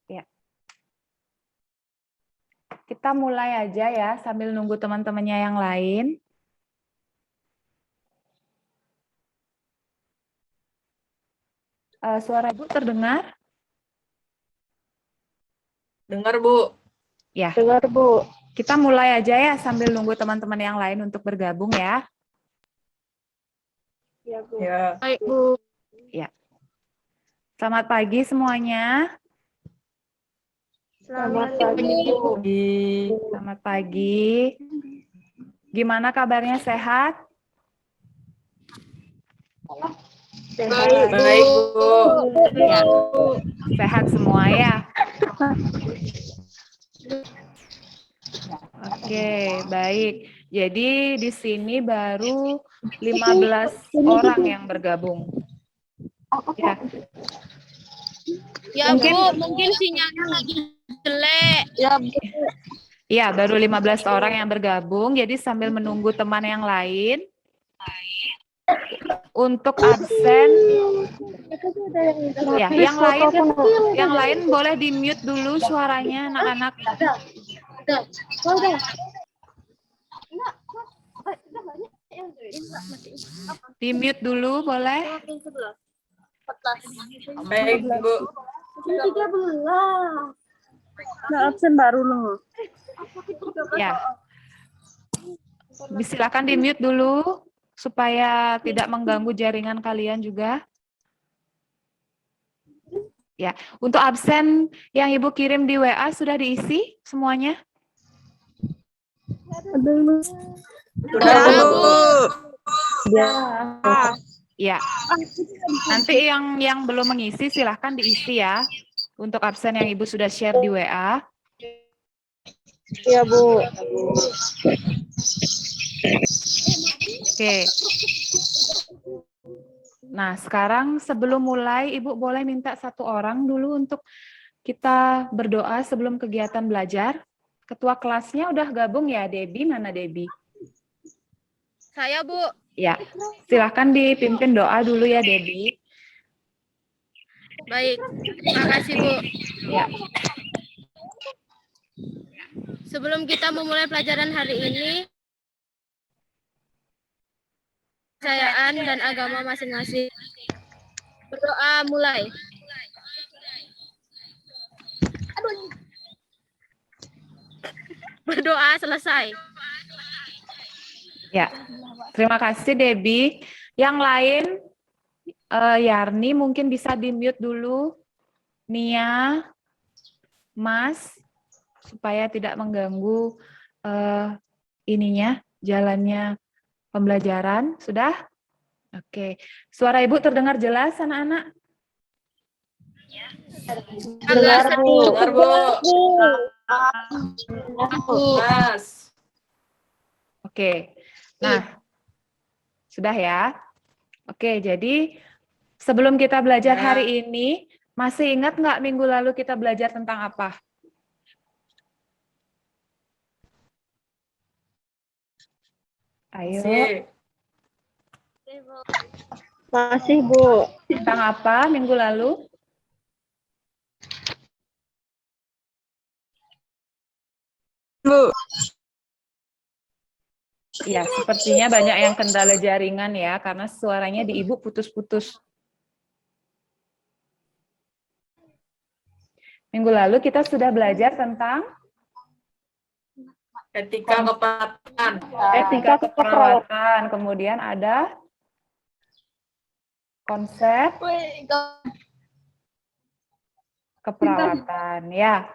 Ya. Kita mulai aja ya sambil nunggu teman-temannya yang lain. Suara Ibu terdengar? Dengar, Bu. Ya. Dengar, Bu. Kita mulai aja ya sambil nunggu teman-teman yang lain untuk bergabung ya. Ya, Bu. Ya. Baik, Bu. Ya. Selamat pagi semuanya. Selamat pagi, Bu. Selamat pagi. Gimana kabarnya, sehat? Baik, Bu. Baik, Bu. Ya. Sehat semua ya. Oke, baik. Jadi di sini baru 15 orang yang bergabung. Ya. Ya, Mungkin mungkin sinyalnya lagi jelek. Ya, Bu. ya, baru 15 orang yang bergabung. Jadi sambil menunggu teman yang lain untuk absen. Ya, yang lain boleh di-mute dulu suaranya anak-anak. Di-mute dulu boleh? Baik, Bu. 13. Nah, absen baru loh. Ya. Silakan di-mute dulu supaya tidak mengganggu jaringan kalian juga. Ya, untuk absen yang Ibu kirim di WA sudah diisi semuanya? Sudah, Bu. Ya. Nanti yang belum mengisi silahkan diisi ya. Untuk absen yang Ibu sudah share di WA. Ya, Bu. Oke. Nah, sekarang sebelum mulai, Ibu boleh minta satu orang dulu untuk kita berdoa sebelum kegiatan belajar. Ketua kelasnya udah gabung ya, Debbie? Mana Debbie? Saya, Bu. Ya, silahkan dipimpin doa dulu ya, Debbie. Baik. Terima kasih, Bu. Ya. Sebelum kita memulai pelajaran hari ini, kepercayaan dan agama masing-masing. Berdoa mulai. Berdoa selesai. Ya, terima kasih Debbie. Yang lain, Yarni mungkin bisa di-mute dulu. Nia, Mas, supaya tidak mengganggu jalannya pembelajaran. Sudah? Oke. Suara Ibu terdengar jelas, anak-anak? Dengar, Bu. Dengar, Bu. Mas. Oke. Nah, sudah ya? Oke, jadi sebelum kita belajar hari ini, masih ingat nggak minggu lalu kita belajar tentang apa? Ayo. Masih, Bu. Tentang apa minggu lalu? Bu. Ya, sepertinya banyak yang kendala jaringan ya, karena suaranya di Ibu putus-putus. Minggu lalu kita sudah belajar tentang Etika keperawatan. etika keperawatan, kemudian ada konsep keperawatan ya.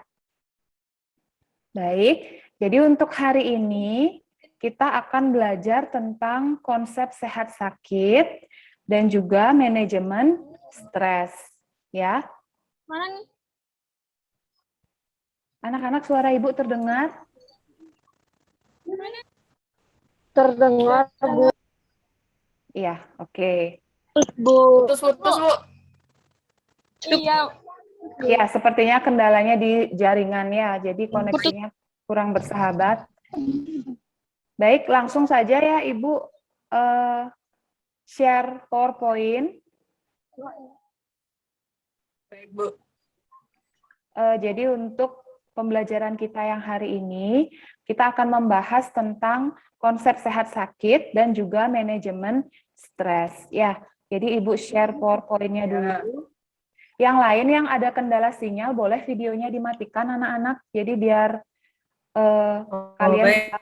Baik, jadi untuk hari ini kita akan belajar tentang konsep sehat sakit dan juga manajemen stres ya. Mana nih? Anak-anak, suara Ibu terdengar? Terdengar, Bu. Iya, oke. Bu. Putus-putus, Bu. Iya. Ya, sepertinya kendalanya di jaringan ya, jadi koneksinya kurang bersahabat. Baik, langsung saja ya Ibu share PowerPoint. Baik, Bu. Jadi untuk pembelajaran kita yang hari ini, kita akan membahas tentang konsep sehat sakit dan juga manajemen stres. Ya, jadi Ibu share PowerPoint-nya dulu. Yang lain yang ada kendala sinyal, boleh videonya dimatikan anak-anak. Jadi biar kalian bisa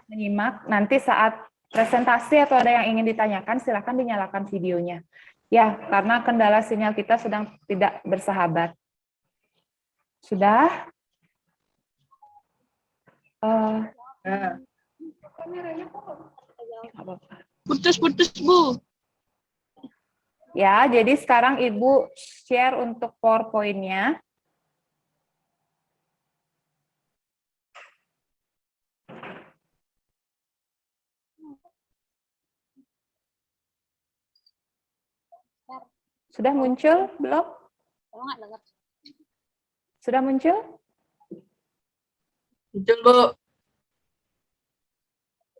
menyimak. Nanti saat presentasi atau ada yang ingin ditanyakan, silakan dinyalakan videonya. Ya, karena kendala sinyal kita sedang tidak bersahabat. Sudah? Kameranya kok nggak apa-apa. Putus-putus, Bu. Ya, jadi sekarang Ibu share untuk PowerPoint-nya. Sudah muncul belum? Sudah muncul? Muncul, Bu.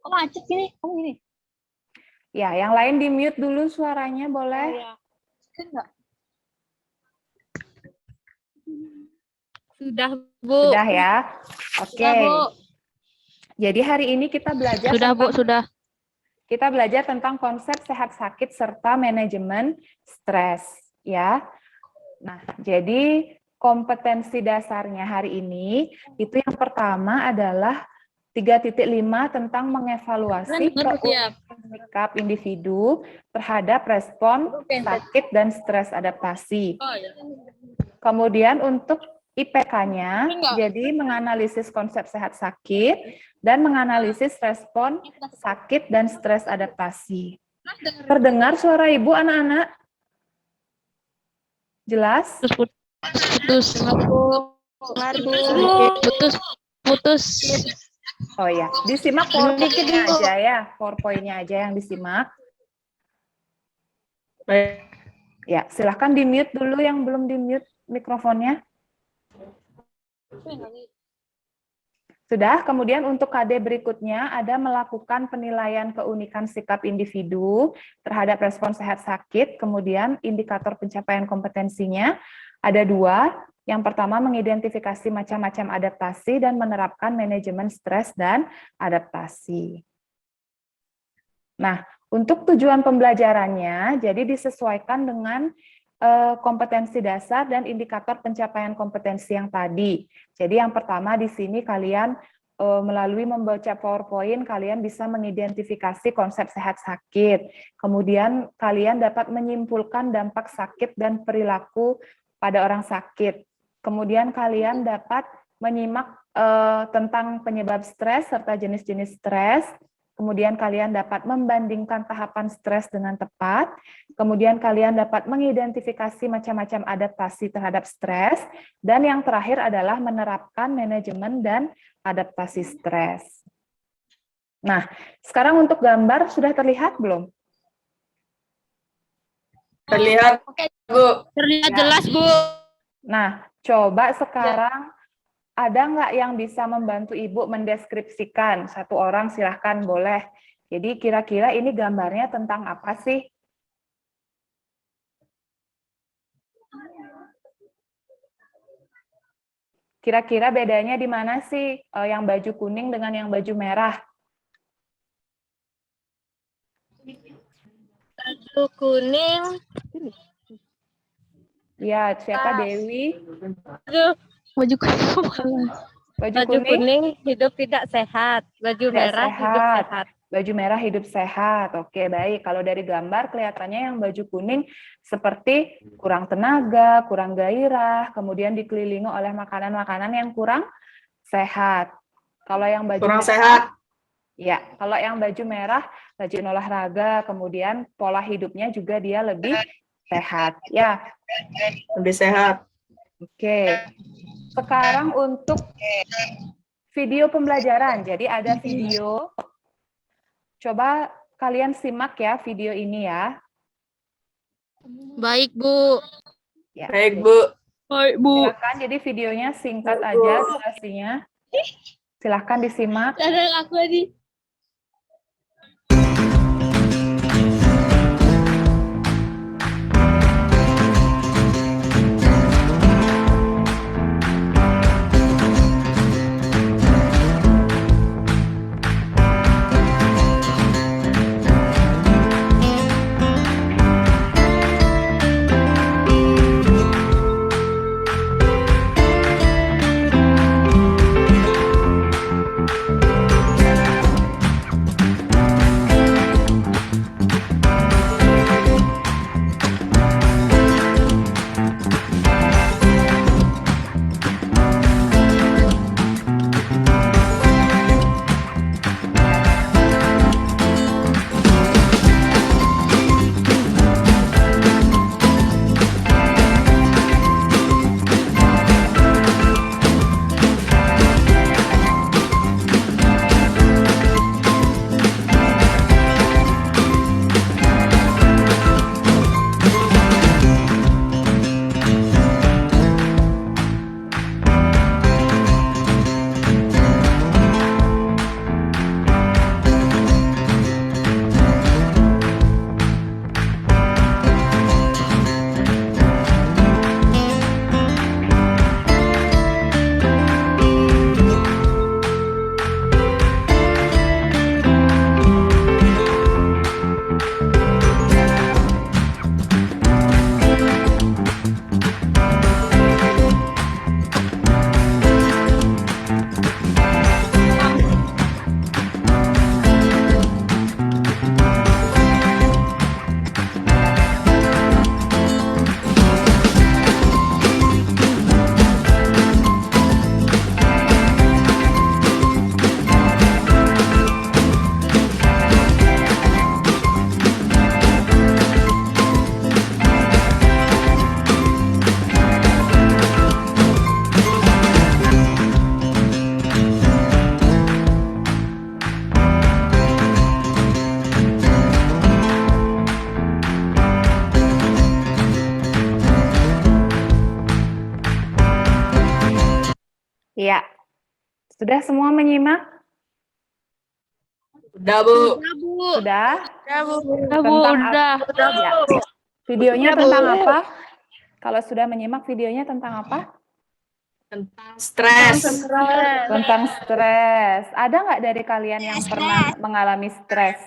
Kok macet gini? Kamu gini? Ya, yang lain di-mute dulu suaranya, boleh? Enggak. Sudah, Bu. Sudah ya? Oke. Sudah, Bu. Jadi hari ini kita belajar Sudah, Bu, tentang- sudah. Kita belajar tentang konsep sehat sakit serta manajemen stres, ya. Nah, jadi kompetensi dasarnya hari ini itu yang pertama adalah 3.5 tentang mengevaluasi keunikan sikap individu terhadap respon sakit dan stres adaptasi. Kemudian untuk IPK-nya, jadi menganalisis konsep sehat sakit dan menganalisis respon sakit dan stres adaptasi. Terdengar suara Ibu anak-anak? Jelas? Putus. Putus. Oh ya, disimak PowerPoint-nya aja ya, PowerPoint-nya aja yang disimak. Baik. Ya, silahkan di-mute dulu yang belum di-mute mikrofonnya. Sudah, kemudian untuk KD berikutnya ada melakukan penilaian keunikan sikap individu terhadap respon sehat sakit, kemudian indikator pencapaian kompetensinya ada 2. Yang pertama mengidentifikasi macam-macam adaptasi dan menerapkan manajemen stres dan adaptasi. Nah, untuk tujuan pembelajarannya, jadi disesuaikan dengan kompetensi dasar dan indikator pencapaian kompetensi yang tadi. Jadi yang pertama di sini kalian melalui membaca PowerPoint, kalian bisa mengidentifikasi konsep sehat sakit. Kemudian kalian dapat menyimpulkan dampak sakit dan perilaku pada orang sakit. Kemudian kalian dapat menyimak tentang penyebab stres serta jenis-jenis stres. Kemudian kalian dapat membandingkan tahapan stres dengan tepat. Kemudian kalian dapat mengidentifikasi macam-macam adaptasi terhadap stres. Dan yang terakhir adalah menerapkan manajemen dan adaptasi stres. Nah, sekarang untuk gambar sudah terlihat belum? Terlihat, Bu. Terlihat jelas, Bu. Nah, coba sekarang ada nggak yang bisa membantu Ibu mendeskripsikan? Satu orang silahkan boleh. Jadi kira-kira ini gambarnya tentang apa sih? Kira-kira bedanya di mana sih yang baju kuning dengan yang baju merah? Baju kuning. Ya, siapa Dewi? Baju Baju kuning hidup tidak sehat. Baju Tidak merah hidup sehat. sehat. Baju merah hidup sehat. Oke, baik. Kalau dari gambar kelihatannya yang baju kuning seperti kurang tenaga, kurang gairah, kemudian dikelilingi oleh makanan-makanan yang kurang sehat. Kalau yang baju Kurang merah, sehat. ya, kalau yang baju merah rajin olahraga, kemudian pola hidupnya juga dia lebih sehat. Ya, Lebih sehat. oke. Sekarang untuk video pembelajaran. Jadi ada video. Coba kalian simak ya video ini ya. Baik, Bu. Ya. Baik, Bu. Baik, Bu. Silakan, jadi videonya singkat aja durasinya. Silahkan disimak. Ada aku tadi. Ya, sudah semua menyimak? Udah, Bu. Udah, Bu. Sudah? Udah, Bu. Tentang Udah. Ya. Videonya tentang apa? Kalau sudah menyimak, videonya tentang apa? Tentang stres. Tentang stres. Ada nggak dari kalian yang pernah mengalami stres?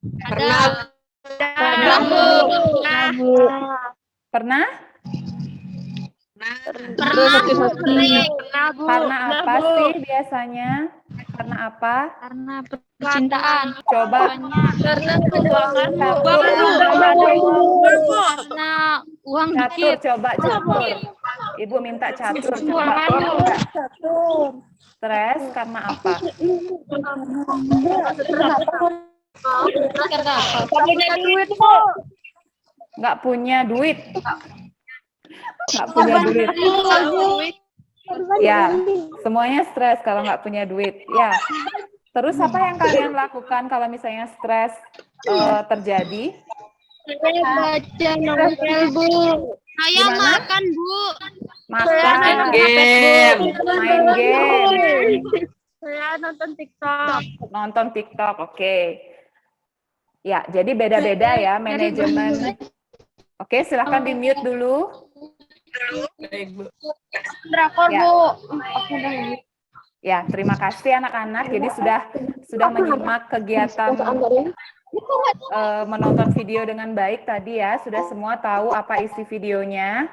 Pernah. Udah, Bu. Pernah? Pernah, Bu. Sering. Pernah, Bu. Karena apa sih biasanya? Karena apa? Karena percintaan. Coba Karena keuangan, Bu. Karena uang catur, dikit. coba catur. Ibu minta catur, coba. Stres karena apa? Karena apa? Punya duit, Bu. Nggak punya duit. Nggak punya duit. Ya, semuanya stres kalau nggak punya duit. Ya. Terus apa yang kalian lakukan kalau misalnya stres terjadi? Saya baca novel, Bu. Saya Gimana? makan, Bu. Makan, Game. main game, Saya nonton TikTok. nonton TikTok. Oke. Ya, jadi beda-beda ya manajemen. Oke, silahkan di-mute dulu. Baik, Bu. Drakor, Ya. Bu. Ya, terima kasih anak-anak. Jadi sudah menyimak kegiatan menonton video dengan baik tadi ya. Sudah semua tahu apa isi videonya.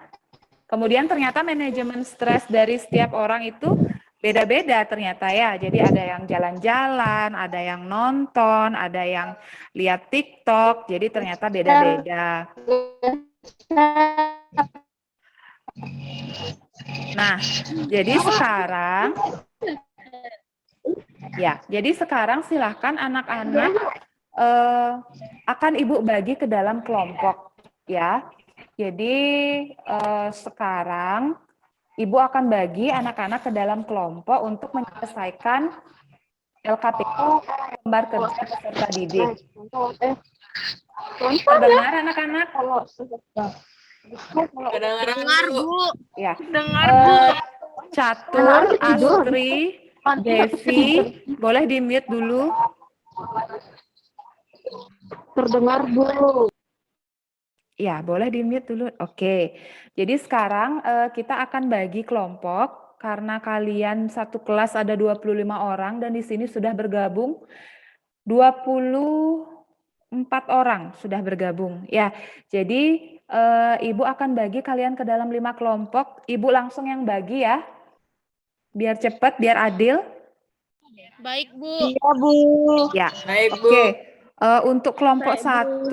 Kemudian ternyata manajemen stres dari setiap orang itu beda-beda ternyata ya. Jadi ada yang jalan-jalan, ada yang nonton, ada yang lihat TikTok. Jadi ternyata beda-beda. Nah, jadi sekarang silahkan anak-anak akan Ibu bagi ke dalam kelompok ya. Jadi sekarang Ibu akan bagi anak-anak ke dalam kelompok untuk menyelesaikan LKPD, lembar kerja peserta didik. Terdengar anak-anak? Kedengeran, Dengar, Bu. Bu. Ya. Dengar, Bu. Catur, Astri, Devi, boleh di-mute dulu. Terdengar, Bu. Ya, boleh di-mute dulu. Oke. Jadi sekarang kita akan bagi kelompok karena kalian satu kelas ada 25 orang dan di sini sudah bergabung 24 orang sudah bergabung. Ya, jadi Ibu akan bagi kalian ke dalam 5 kelompok. Ibu langsung yang bagi ya. Biar cepat, biar adil. Baik, Bu. Iya, Bu. Ya. Baik, Bu. Oke. Untuk kelompok 1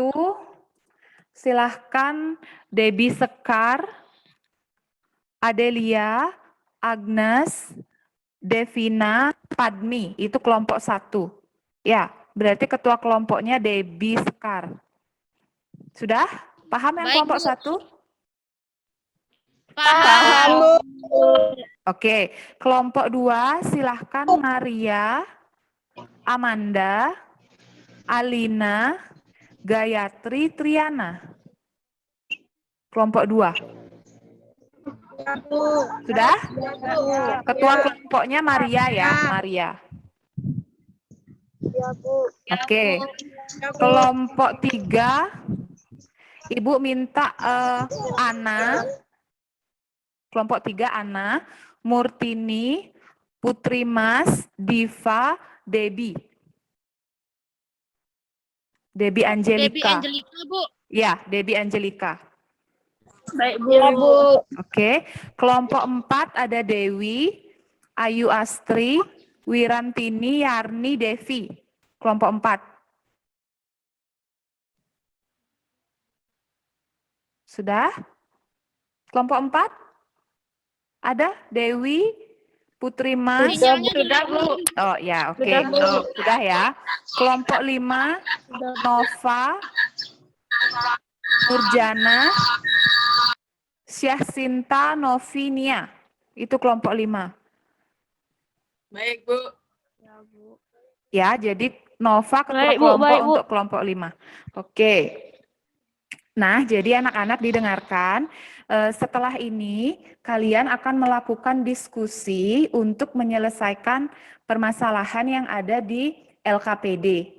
silahkan Debbie Sekar, Adelia, Agnes, Devina, Padmi. Itu kelompok 1. Ya, berarti ketua kelompoknya Debbie Sekar. Sudah? Paham yang Baik, kelompok Bu. 1? Paham. Oke. Kelompok 2 silahkan Maria, Amanda, Alina, Gayatri, Triana. Kelompok 2. Sudah? Ketua kelompoknya Maria ya, Maria. Oke. Kelompok 3, Ibu minta Ana. Kelompok 3 Ana, Murtini, Putri Mas, Diva, Debbie. Debbie Debbie Angelika. Angelika, Bu. Ya, Debbie Angelika. Baik, Bu. Oke. Kelompok 4 ada Dewi, Ayu Astri, Wirantini, Yarni, Devi. Kelompok 4. Sudah? Kelompok 4? Ada Dewi, Putri Mas. Sinyalnya Bu. Oh ya, oke. Sudah ya. Kelompok 5, Nova, Nurjana, Syahsinta, Novinia. Itu kelompok 5. Baik, Bu. Ya, jadi Nova ketua Baik, Bu, kelompok baik, Bu. untuk kelompok 5. Oke. Nah, jadi anak-anak didengarkan. setelah ini kalian akan melakukan diskusi untuk menyelesaikan permasalahan yang ada di LKPD.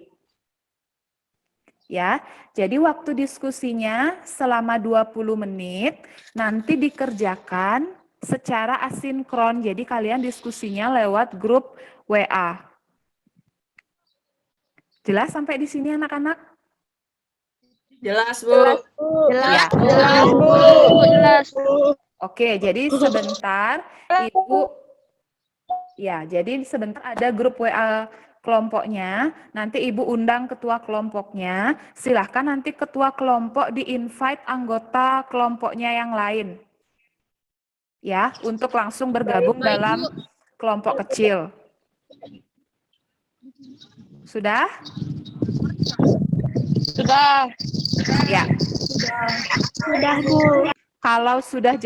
Ya, jadi waktu diskusinya selama 20 menit nanti dikerjakan secara asinkron. Jadi kalian diskusinya lewat grup WA. Jelas sampai di sini anak-anak? Jelas, Bu. Ya. Jelas, Bu. Jelas. Oke, jadi sebentar Ibu jadi sebentar ada grup WA kelompoknya. Nanti Ibu undang ketua kelompoknya. Silahkan nanti ketua kelompok di-invite anggota kelompoknya yang lain. Ya, untuk langsung bergabung dalam kelompok kecil. Sudah? Sudah. Ya. Sudah, Bu. Kalau sudah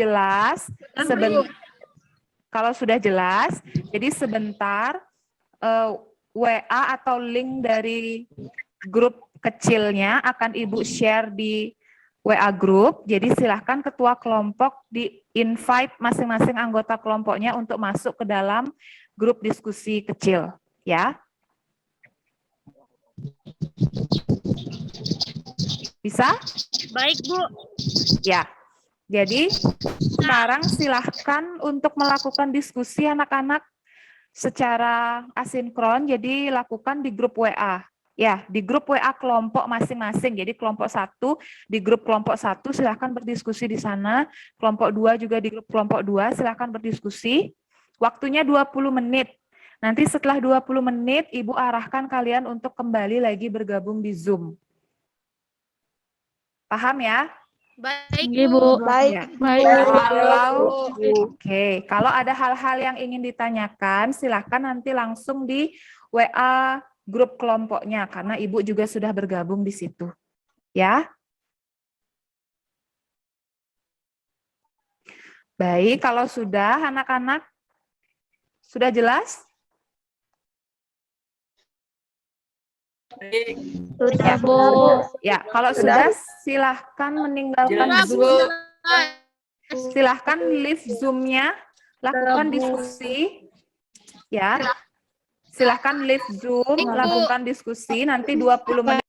jelas, jadi sebentar WA atau link dari grup kecilnya akan Ibu share di WA grup. Jadi silahkan ketua kelompok di-invite masing-masing anggota kelompoknya untuk masuk ke dalam grup diskusi kecil, ya. Bisa? Baik, Bu. Ya. Jadi sekarang silahkan untuk melakukan diskusi anak-anak secara asinkron, jadi lakukan di grup WA. Ya, di grup WA kelompok masing-masing. Jadi kelompok 1, di grup kelompok 1 silahkan berdiskusi di sana. Kelompok 2 juga di grup kelompok 2 silahkan berdiskusi. Waktunya 20 menit. Nanti setelah 20 menit, Ibu arahkan kalian untuk kembali lagi bergabung di Zoom. Paham ya? Baik, Ibu. Bu. Ya. Baik. Kalau ada hal-hal yang ingin ditanyakan, silahkan nanti langsung di WA grup kelompoknya, karena Ibu juga sudah bergabung di situ. Ya. Baik, kalau sudah anak-anak, sudah jelas? Baik. Sudah, Bu. Ya, kalau sudah silahkan meninggalkan Jelas, Zoom. Bu. Silahkan leave Zoom-nya, lakukan diskusi. Ya, silahkan leave Zoom, lakukan diskusi, nanti 20 menit.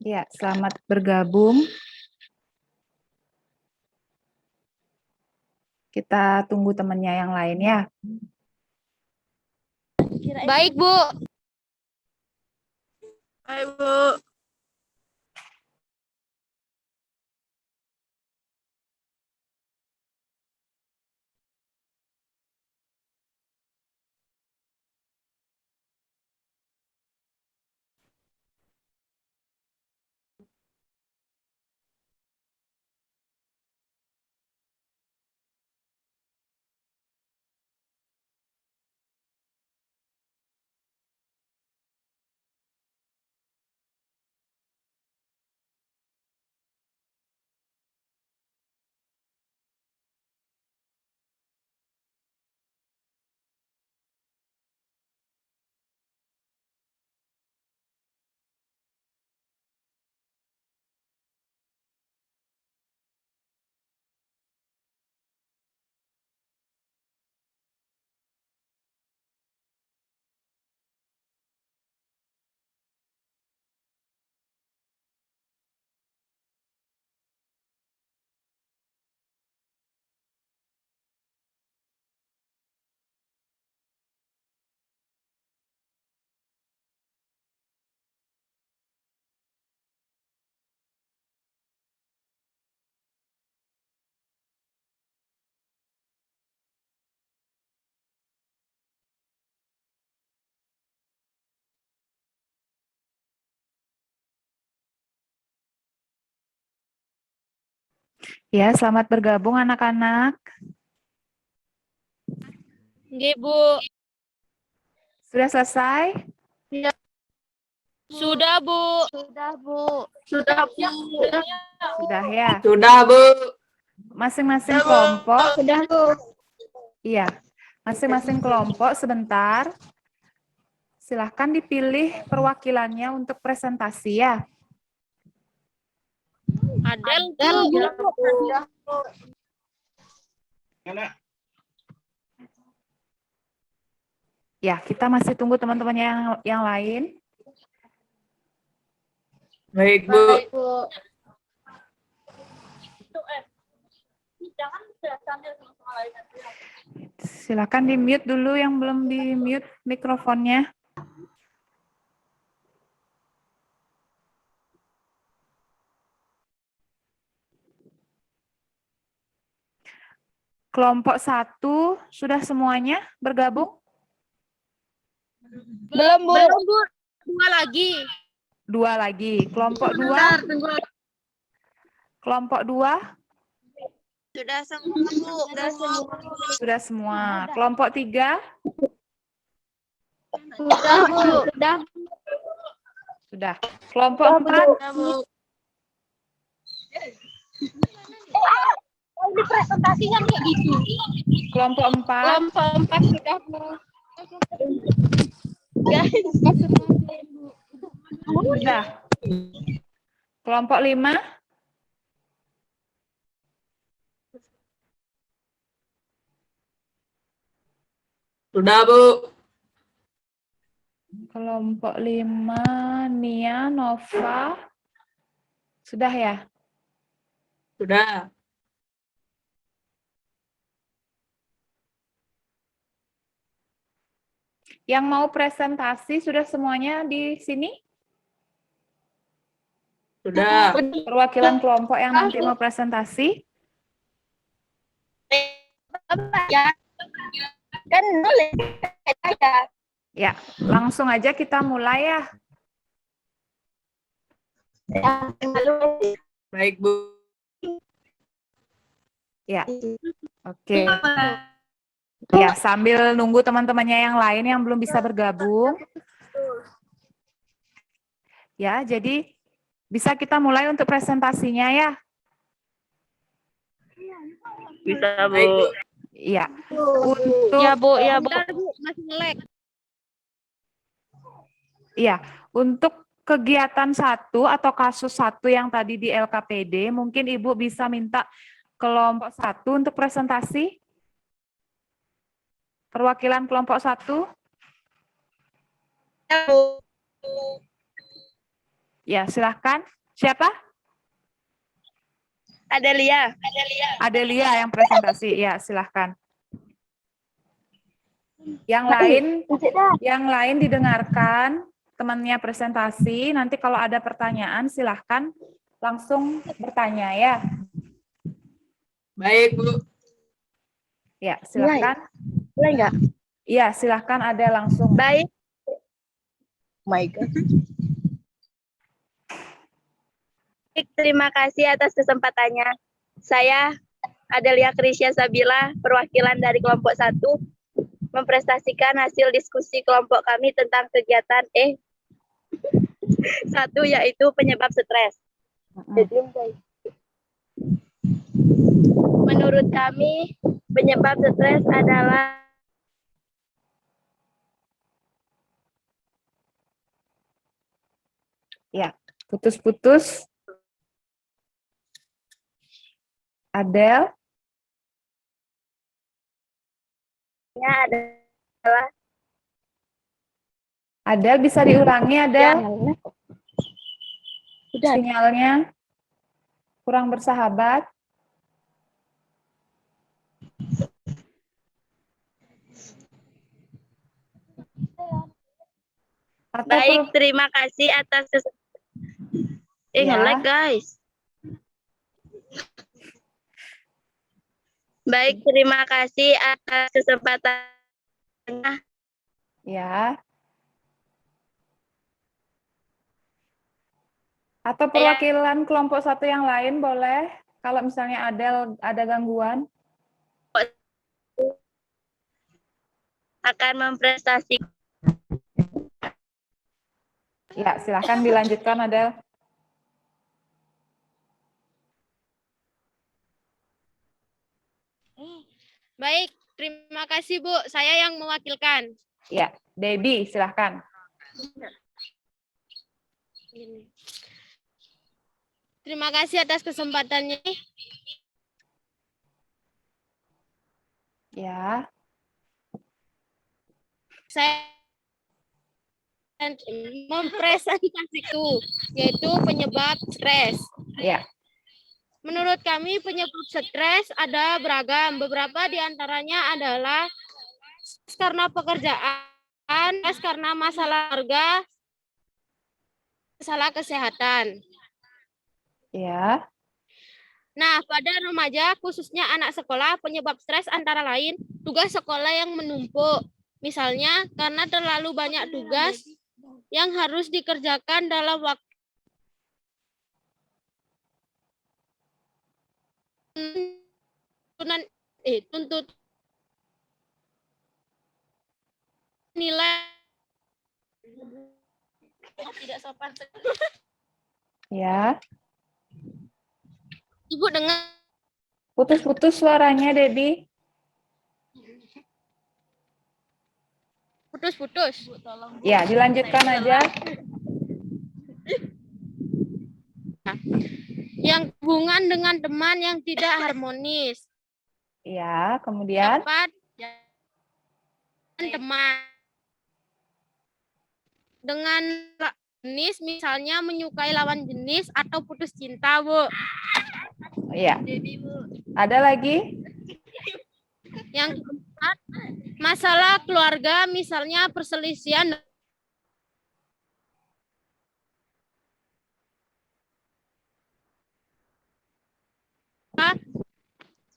Ya, selamat bergabung. Kita tunggu temannya yang lain ya. Baik, Bu. Hai, Bu. Ya, selamat bergabung anak-anak. Nggih, Bu. Sudah selesai? Sudah, Bu. Sudah, Bu. Sudah, Bu. Sudah ya. Sudah, Bu. Masing-masing kelompok, Sudah, Bu. iya. Masing-masing kelompok sebentar. Silahkan dipilih perwakilannya untuk presentasi ya. Adel, Bu. Ya, kita masih tunggu teman-temannya yang lain. Baik, Bu. Bu. Silakan di-mute dulu yang belum di-mute mikrofonnya. Kelompok 1 sudah semuanya bergabung? Belum, Bu. Belum, Bu. 2 lagi. 2 lagi. Kelompok 2? Bentar, tunggu. Kelompok 2? Sudah semua, Bu. Sudah semua. Sudah semua. Kelompok 3? Sudah, Bu. Sudah. Sudah. Kelompok 4? Sudah, Bu. Ini presentasinya kayak gitu. Kelompok 4? Kelompok 4 sudah, Bu. Sudah. Kelompok 5? Sudah, Bu. Kelompok 5, Nia, Nova. Sudah ya? Sudah. Yang mau presentasi sudah semuanya di sini? Sudah. Perwakilan kelompok yang nanti mau presentasi? Ya. Kan boleh. Ya, langsung aja kita mulai ya. Baik, Bu. Ya, oke. Ya, sambil nunggu teman-temannya yang lain yang belum bisa bergabung. Ya, jadi bisa kita mulai untuk presentasinya ya. Bisa, Bu. Iya. Untuk Ya, Bu. Ya, Bu. Bentar, Bu. Masih nge-lag. Iya, untuk kegiatan 1 atau kasus 1 yang tadi di LKPD, mungkin Ibu bisa minta kelompok 1 untuk presentasi. Perwakilan kelompok 1. Ya, silahkan. Siapa? Adelia. Adelia yang presentasi. Ya, silahkan. Yang lain didengarkan temannya presentasi. Nanti kalau ada pertanyaan silahkan langsung bertanya ya. Baik, Bu. Ya, silahkan. Mulai nggak? Ya, silahkan ada langsung. Baik. My God. Baik, terima kasih atas kesempatannya. Saya Adelia Krisya Sabila, perwakilan dari kelompok 1, mempresentasikan hasil diskusi kelompok kami tentang kegiatan satu, yaitu penyebab stres. Menurut kami, penyebab stres adalah Ya, putus-putus. Adel, adalah Adel bisa diulangi Adel? Sudah. Sinyalnya kurang bersahabat. Atau baik. Terima kasih atas Ya. nge-lag, guys. Baik, terima kasih atas kesempatannya. Ya. Atau perwakilan kelompok 1 yang lain boleh? Kalau misalnya Adel ada gangguan. Akan memprestasikan. Ya, silahkan dilanjutkan Adel. Baik, terima kasih Bu. Saya yang mewakilkan. Ya, Debbie silahkan. Terima kasih atas kesempatannya. Ya, Saya mempresentasiku, yaitu penyebab stres. ya, Menurut kami penyebab stres ada beragam. Beberapa di antaranya adalah karena pekerjaan, stres karena masalah keluarga, masalah kesehatan. ya, Nah, pada remaja, khususnya anak sekolah, penyebab stres antara lain tugas sekolah yang menumpuk. Misalnya, karena terlalu banyak tugas yang harus dikerjakan dalam waktu tuntut nilai tidak sopan. ya. Ibu dengar? Putus-putus suaranya, Debbie. Putus-putus. Ya, dilanjutkan aja. Yang hubungan dengan teman yang tidak harmonis. Ya, kemudian. Dapat teman dengan jenis, misalnya menyukai lawan jenis atau putus cinta, Bu. Ya. Ada lagi? Yang keempat, masalah keluarga, misalnya perselisihan.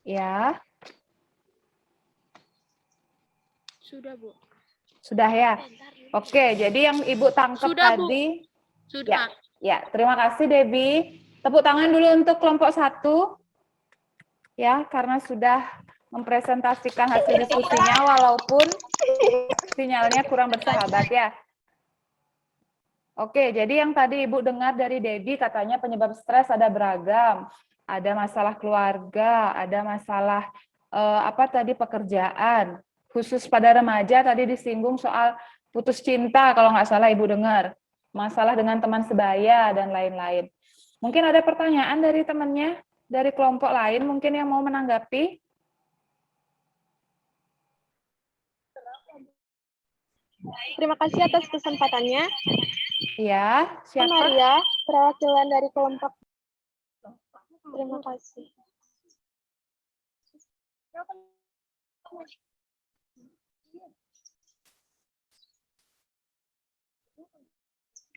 Ya. Sudah, Bu. Sudah ya? Oke, jadi yang Ibu tangkap Sudah, Bu. tadi. Sudah. Ya, terima kasih Debbie. Tepuk tangan dulu untuk kelompok 1. Ya, karena sudah mempresentasikan hasil diskusinya walaupun sinyalnya kurang bersahabat ya. Oke, jadi yang tadi Ibu dengar dari Debbie katanya penyebab stres ada beragam. Ada masalah keluarga, ada masalah pekerjaan. Khusus pada remaja tadi disinggung soal putus cinta kalau nggak salah Ibu dengar. Masalah dengan teman sebaya dan lain-lain. Mungkin ada pertanyaan dari temannya, dari kelompok lain mungkin yang mau menanggapi. Terima kasih atas kesempatannya. Ya, siapa? Maria, perwakilan dari kelompok. Terima kasih.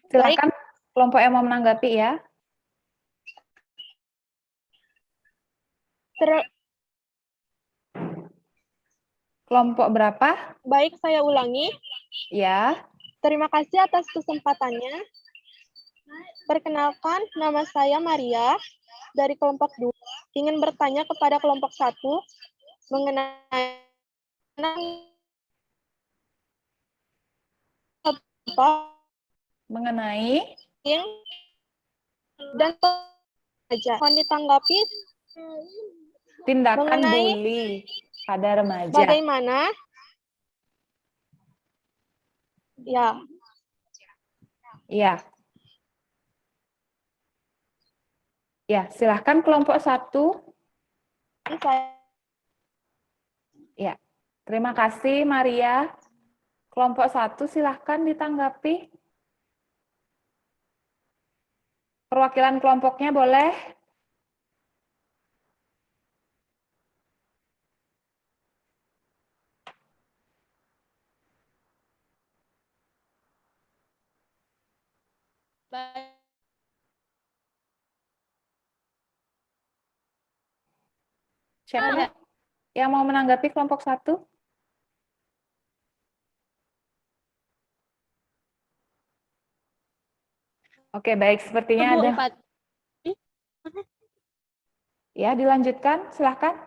Silakan kelompok yang mau menanggapi ya. Kelompok berapa? Baik, saya ulangi. Ya. Terima kasih atas kesempatannya. Perkenalkan, nama saya Maria dari kelompok 2. Ingin bertanya kepada kelompok 1 mengenai Mengenai dan aja. Mohon ditanggapi tindakan mengenai bully pada remaja. bagaimana ya. Ya. Ya, silahkan kelompok 1. Ya. Terima kasih Maria. Kelompok 1 silahkan ditanggapi. Perwakilan kelompoknya boleh? Siapa yang mau menanggapi kelompok 1? Oke, baik. Sepertinya ada. Ya, dilanjutkan. Silahkan.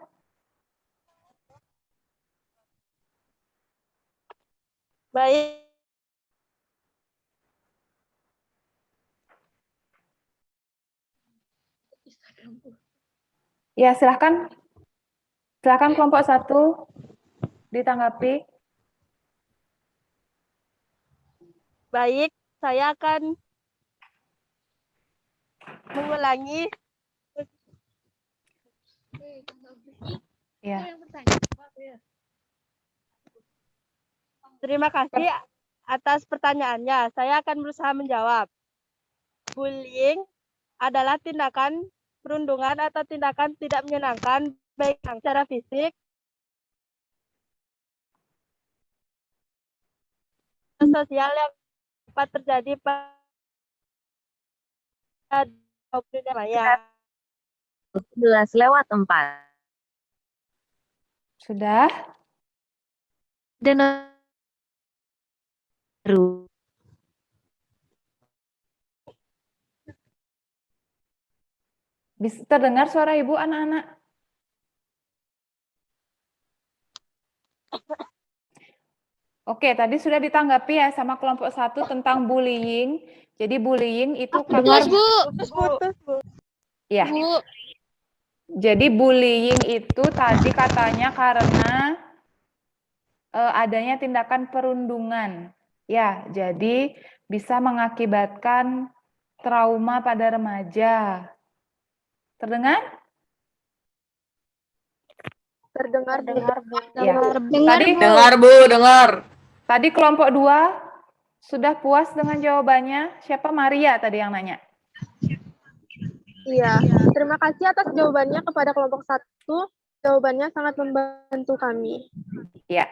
Baik. Ya, silahkan. Silahkan kelompok 1 ditanggapi. Baik, saya akan mengulangi. Ya. Terima kasih atas pertanyaannya. Saya akan berusaha menjawab. Bullying adalah tindakan perundungan atau tindakan tidak menyenangkan baik secara fisik atau sosial yang dapat terjadi pada 20 Maya. 11:04. Sudah? Dan Bisa terdengar suara Ibu anak-anak? Oke, tadi sudah ditanggapi ya sama kelompok 1 tentang bullying. Jadi bullying itu Putus, Bu. Ya. Bu. Jadi bullying itu tadi katanya karena adanya tindakan perundungan. Ya, jadi bisa mengakibatkan trauma pada remaja. Terdengar? Terdengar, Bu. Ya. Dengar, Tadi Bu. Dengar, Bu, dengar. Tadi kelompok 2 sudah puas dengan jawabannya. Siapa? Maria tadi yang nanya. Iya. Terima kasih atas jawabannya kepada kelompok 1. Jawabannya sangat membantu kami. Ya.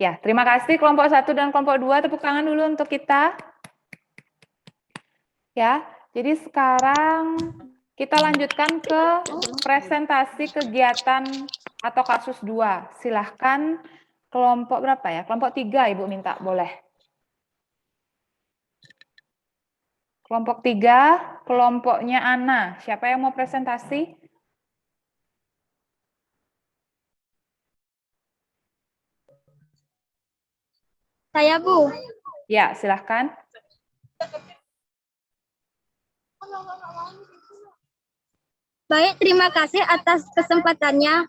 Ya, terima kasih kelompok 1 dan kelompok 2. Tepuk tangan dulu untuk kita. Ya. Jadi sekarang kita lanjutkan ke presentasi kegiatan atau kasus 2. Silahkan kelompok berapa ya? Kelompok 3 Ibu minta, boleh. Kelompok 3, kelompoknya Ana. Siapa yang mau presentasi? Saya, Bu. Ya, silahkan. Baik, terima kasih atas kesempatannya.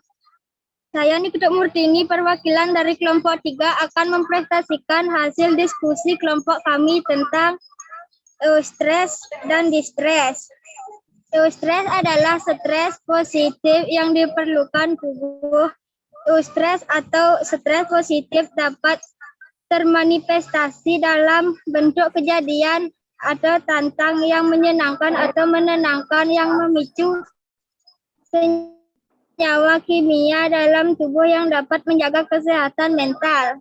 Saya Nikita Murtini, perwakilan dari kelompok 3 akan mempresentasikan hasil diskusi kelompok kami tentang eustress dan distres. Eustress adalah stres positif yang diperlukan tubuh. Eustress atau stres positif dapat termanifestasi dalam bentuk kejadian atau tantang yang menyenangkan atau menenangkan yang memicu senyawa kimia dalam tubuh yang dapat menjaga kesehatan mental.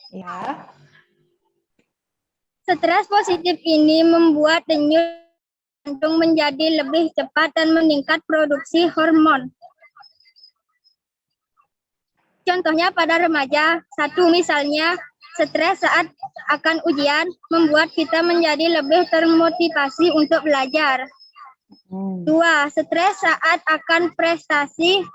Ya. Stres positif ini membuat denyut jantung menjadi lebih cepat dan meningkat produksi hormon. Contohnya pada remaja, satu misalnya, stres saat akan ujian membuat kita menjadi lebih termotivasi untuk belajar. Dua, stres saat akan prestasi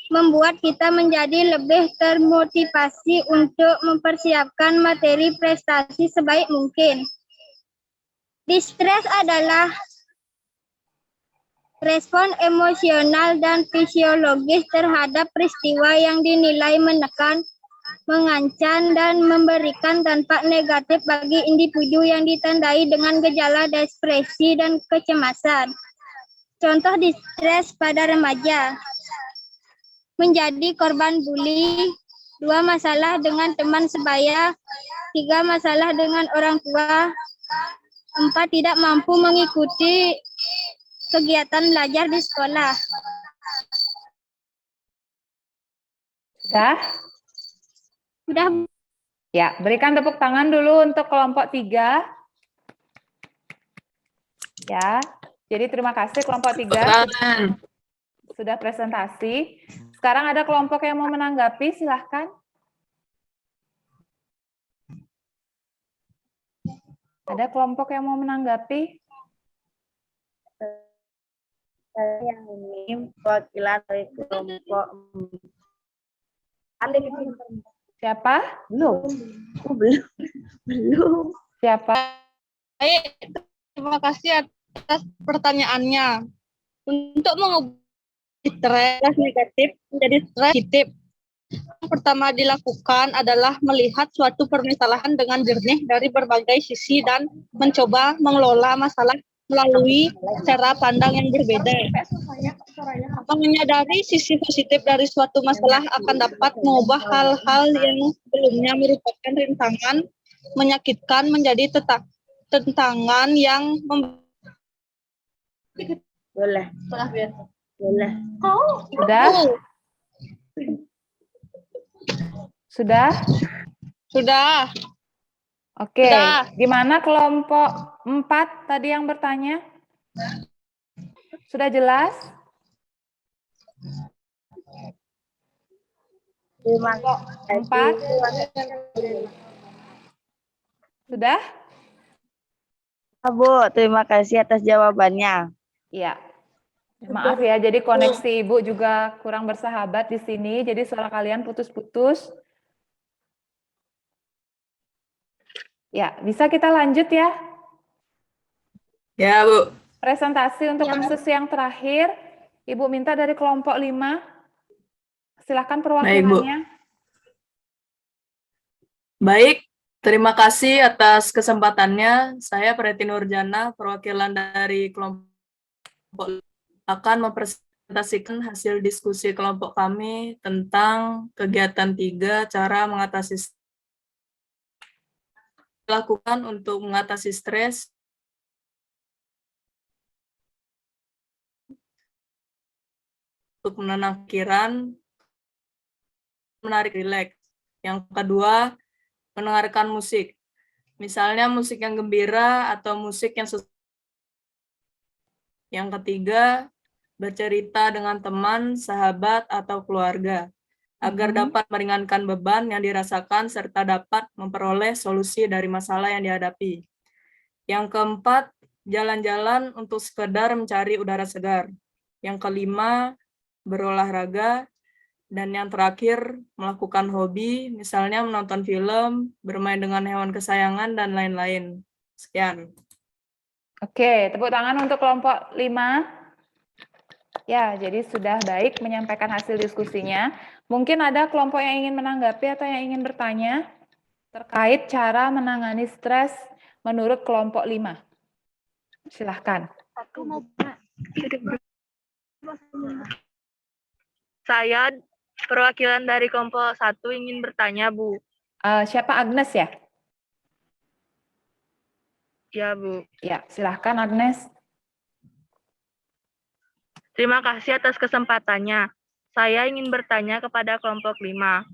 membuat kita menjadi lebih termotivasi untuk mempersiapkan materi prestasi sebaik mungkin. Distres adalah respon emosional dan fisiologis terhadap peristiwa yang dinilai menekan, mengancam, dan memberikan dampak negatif bagi individu yang ditandai dengan gejala depresi dan kecemasan. Contoh distres pada remaja: menjadi korban bully, 2 masalah dengan teman sebaya, 3 masalah dengan orang tua, 4 tidak mampu mengikuti kegiatan belajar di sekolah. Sudah? Sudah. Ya, berikan tepuk tangan dulu untuk kelompok 3. Ya, jadi terima kasih kelompok 3 sudah presentasi. Sekarang ada kelompok yang mau menanggapi, silahkan. Ada kelompok yang mau menanggapi? Yang ini perwakilan dari kelompok. Siapa? Belum. Siapa? Baik, terima kasih atas pertanyaannya. Untuk mengubah stres negatif menjadi stres positif, yang pertama dilakukan adalah melihat suatu permasalahan dengan jernih dari berbagai sisi dan mencoba mengelola masalah melalui cara pandang yang berbeda. Menyadari sisi positif dari suatu masalah akan dapat mengubah hal-hal yang sebelumnya merupakan rintangan, menyakitkan menjadi tentangan yang Boleh. Sudah? Sudah? sudah. Oke. Sudah. Gimana kelompok 4 tadi yang bertanya? Sudah jelas? Terima Empat. Sudah? Bu, terima kasih atas jawabannya. Iya. Maaf ya, jadi koneksi Ibu juga kurang bersahabat di sini, jadi suara kalian putus-putus. Ya, bisa kita lanjut ya? Ya, Bu. Presentasi untuk kasus yang terakhir, Ibu minta dari kelompok 5. Silakan perwakilannya. Baik, terima kasih atas kesempatannya. Saya Preti Nurjana, perwakilan dari kelompok akan mempresentasikan hasil diskusi kelompok kami tentang kegiatan 3 cara mengatasi lakukan untuk mengatasi stres untuk menenangkan pikiran, menarik rileks. Yang kedua, mendengarkan musik. Misalnya musik yang gembira atau musik yang Yang ketiga, bercerita dengan teman, sahabat, atau keluarga agar dapat meringankan beban yang dirasakan serta dapat memperoleh solusi dari masalah yang dihadapi. Yang keempat, jalan-jalan untuk sekedar mencari udara segar. Yang kelima, berolahraga. Dan yang terakhir, melakukan hobi, misalnya menonton film, bermain dengan hewan kesayangan, dan lain-lain. Sekian. Oke, tepuk tangan untuk kelompok 5. Ya, jadi sudah baik menyampaikan hasil diskusinya. Mungkin ada kelompok yang ingin menanggapi atau yang ingin bertanya terkait cara menangani stres menurut kelompok 5. Silahkan. Saya perwakilan dari kelompok 1 ingin bertanya, Bu. Siapa Agnes ya? Ya, Bu. Ya, silahkan Agnes. Terima kasih atas kesempatannya. Saya ingin bertanya kepada kelompok 5.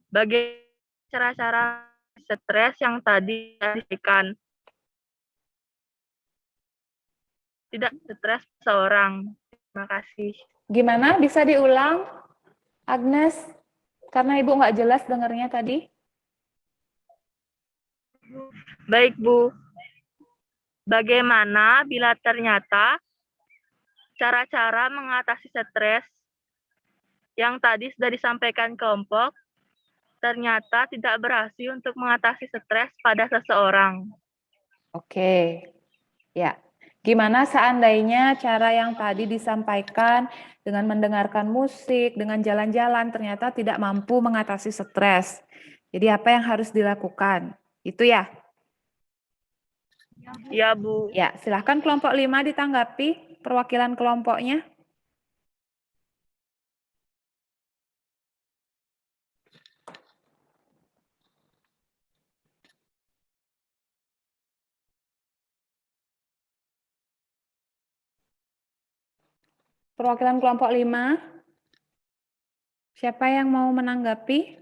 Bagaimana cara-cara stres yang tadi diberikan? Tidak stres seorang. Terima kasih. Gimana? Bisa diulang, Agnes? Karena Ibu nggak jelas dengarnya tadi. Baik, Bu. Bagaimana bila ternyata cara-cara mengatasi stres yang tadi sudah disampaikan kelompok ternyata tidak berhasil untuk mengatasi stres pada seseorang? Oke. Ya. Gimana seandainya cara yang tadi disampaikan dengan mendengarkan musik, dengan jalan-jalan ternyata tidak mampu mengatasi stres. Jadi apa yang harus dilakukan? Itu ya? Ya, Bu. Ya, silahkan kelompok 5 ditanggapi perwakilan kelompoknya. Perwakilan kelompok 5. Siapa yang mau menanggapi?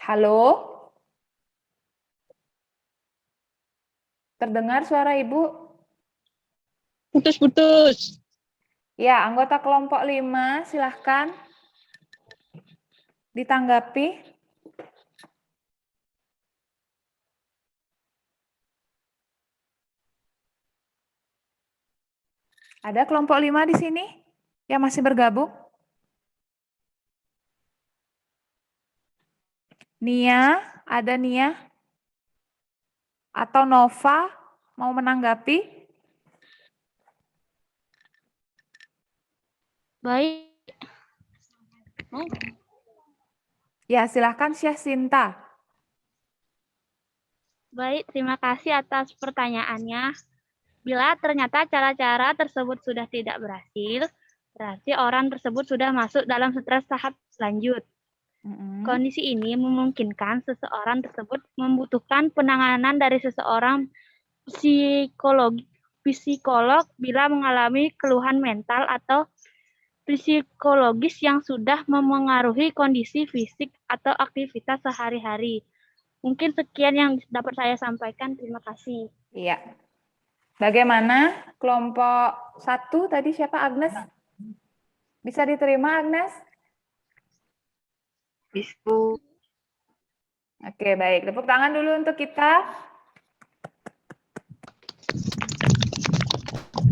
Halo? Terdengar suara Ibu? Putus-putus. Ya, anggota kelompok 5, silahkan ditanggapi. Ada kelompok 5 di sini yang masih bergabung? Nia, ada Nia? Atau Nova mau menanggapi? Baik. Ya, silahkan Syah Sinta. Baik, terima kasih atas pertanyaannya. Bila ternyata cara-cara tersebut sudah tidak berhasil, berarti orang tersebut sudah masuk dalam stres tahap lanjut. Kondisi ini memungkinkan seseorang tersebut membutuhkan penanganan dari seseorang psikolog bila mengalami keluhan mental atau psikologis yang sudah memengaruhi kondisi fisik atau aktivitas sehari-hari. Mungkin sekian yang dapat saya sampaikan. Terima kasih. Iya. Bagaimana kelompok 1 tadi siapa Agnes? Bisa diterima Agnes? Bisa, Bu. Oke, baik. Tepuk tangan dulu untuk kita.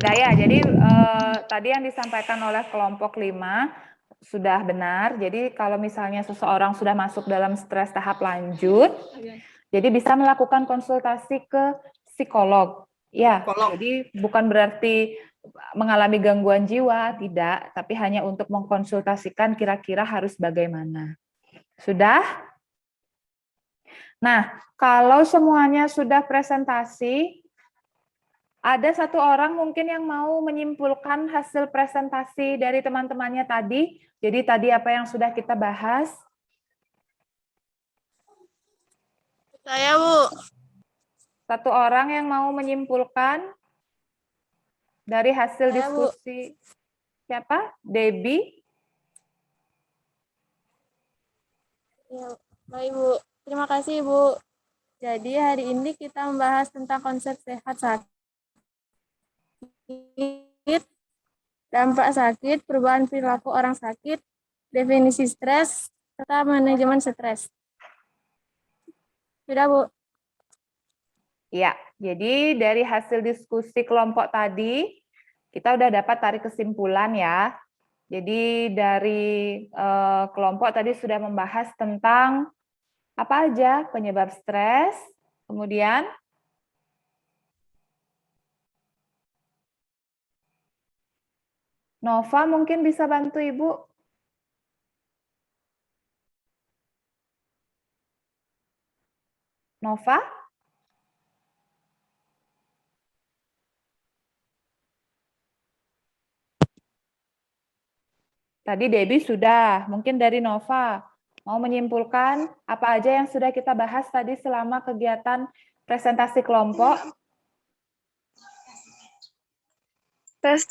Nah ya, jadi tadi yang disampaikan oleh kelompok 5 sudah benar. Jadi kalau misalnya seseorang sudah masuk dalam stres tahap lanjut, jadi bisa melakukan konsultasi ke psikolog. Ya, jadi bukan berarti mengalami gangguan jiwa, tidak, tapi hanya untuk mengkonsultasikan kira-kira harus bagaimana. Sudah? Nah, kalau semuanya sudah presentasi, ada satu orang mungkin yang mau menyimpulkan hasil presentasi dari teman-temannya tadi. Jadi tadi apa yang sudah kita bahas? Saya, Bu. Satu orang yang mau menyimpulkan dari hasil Saya, Bu. diskusi. Siapa? Debbie? Ya, baik Bu. Terima kasih Bu. Jadi hari ini kita membahas tentang konsep sehat sakit, dampak sakit, perubahan perilaku orang sakit, definisi stres, serta manajemen stres. Sudah Bu? Ya, jadi dari hasil diskusi kelompok tadi, kita udah dapat tarik kesimpulan ya. Jadi dari kelompok tadi sudah membahas tentang apa aja penyebab stres, kemudian Nova mungkin bisa bantu Ibu. Nova? Tadi Debbie sudah, mungkin dari Nova. Mau menyimpulkan apa aja yang sudah kita bahas tadi selama kegiatan presentasi kelompok? Tes.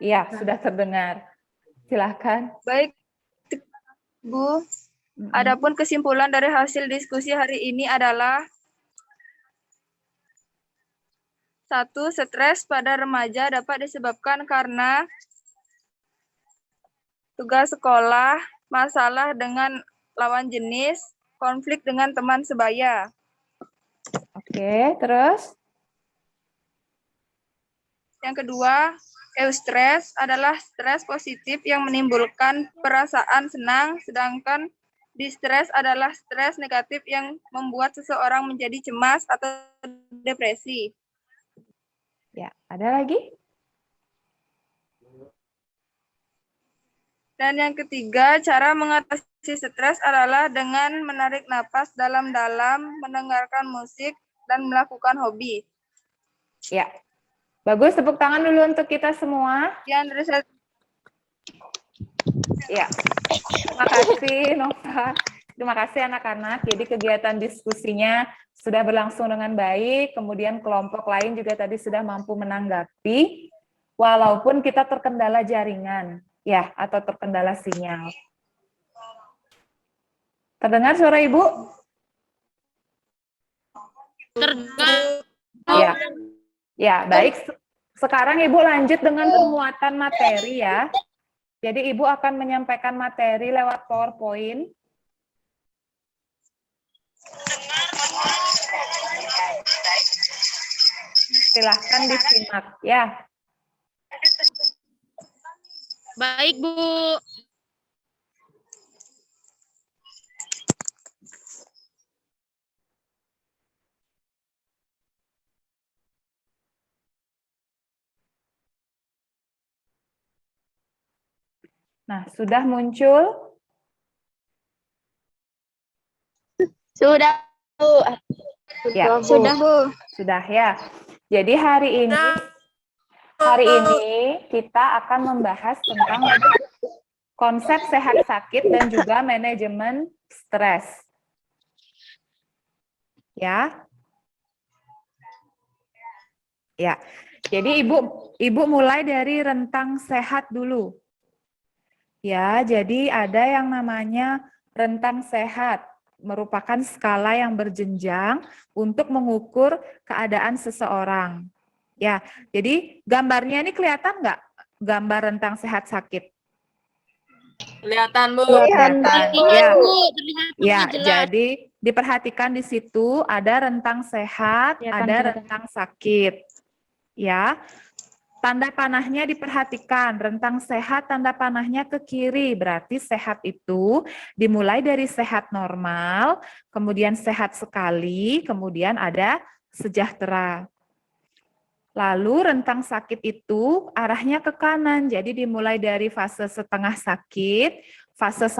Iya, sudah terdengar. Silahkan. Baik, Bu. Adapun kesimpulan dari hasil diskusi hari ini adalah 1. Stres pada remaja dapat disebabkan karena tugas sekolah, masalah dengan lawan jenis, konflik dengan teman sebaya. Oke, terus? Yang kedua, eustress adalah stres positif yang menimbulkan perasaan senang, sedangkan distress adalah stres negatif yang membuat seseorang menjadi cemas atau depresi. Ya, ada lagi? Dan yang ketiga, cara mengatasi stres adalah dengan menarik napas dalam-dalam, mendengarkan musik, dan melakukan hobi. Ya. Bagus, tepuk tangan dulu untuk kita semua. Sekian dari saya. Ya. Terima kasih, Nova. Terima kasih anak-anak. Jadi kegiatan diskusinya sudah berlangsung dengan baik, kemudian kelompok lain juga tadi sudah mampu menanggapi, walaupun kita terkendala jaringan, ya, atau terkendala sinyal. Terdengar suara Ibu? Terdengar. Ya. Ya, baik. Sekarang Ibu lanjut dengan penguatan materi ya. Jadi Ibu akan menyampaikan materi lewat PowerPoint. Silahkan disimak ya. Baik, Bu. Nah, sudah muncul? Sudah, Bu. Ya, Sudah, Bu. sudah ya. Jadi hari ini kita akan membahas tentang konsep sehat sakit dan juga manajemen stres. Ya. Ya. Jadi Ibu mulai dari rentang sehat dulu. Ya, jadi ada yang namanya rentang sehat, merupakan skala yang berjenjang untuk mengukur keadaan seseorang. Ya, jadi gambarnya ini kelihatan nggak? Gambar rentang sehat sakit. Kelihatan, Bu. Kelihatan. Terlihat, Ya. Bu. Terlihat Ya, jelas. jadi diperhatikan di situ ada rentang sehat, ada rentang sakit. Ya. Tanda panahnya diperhatikan, rentang sehat tanda panahnya ke kiri, berarti sehat itu dimulai dari sehat normal, kemudian sehat sekali, kemudian ada sejahtera. Lalu rentang sakit itu arahnya ke kanan, jadi dimulai dari fase setengah sakit, fase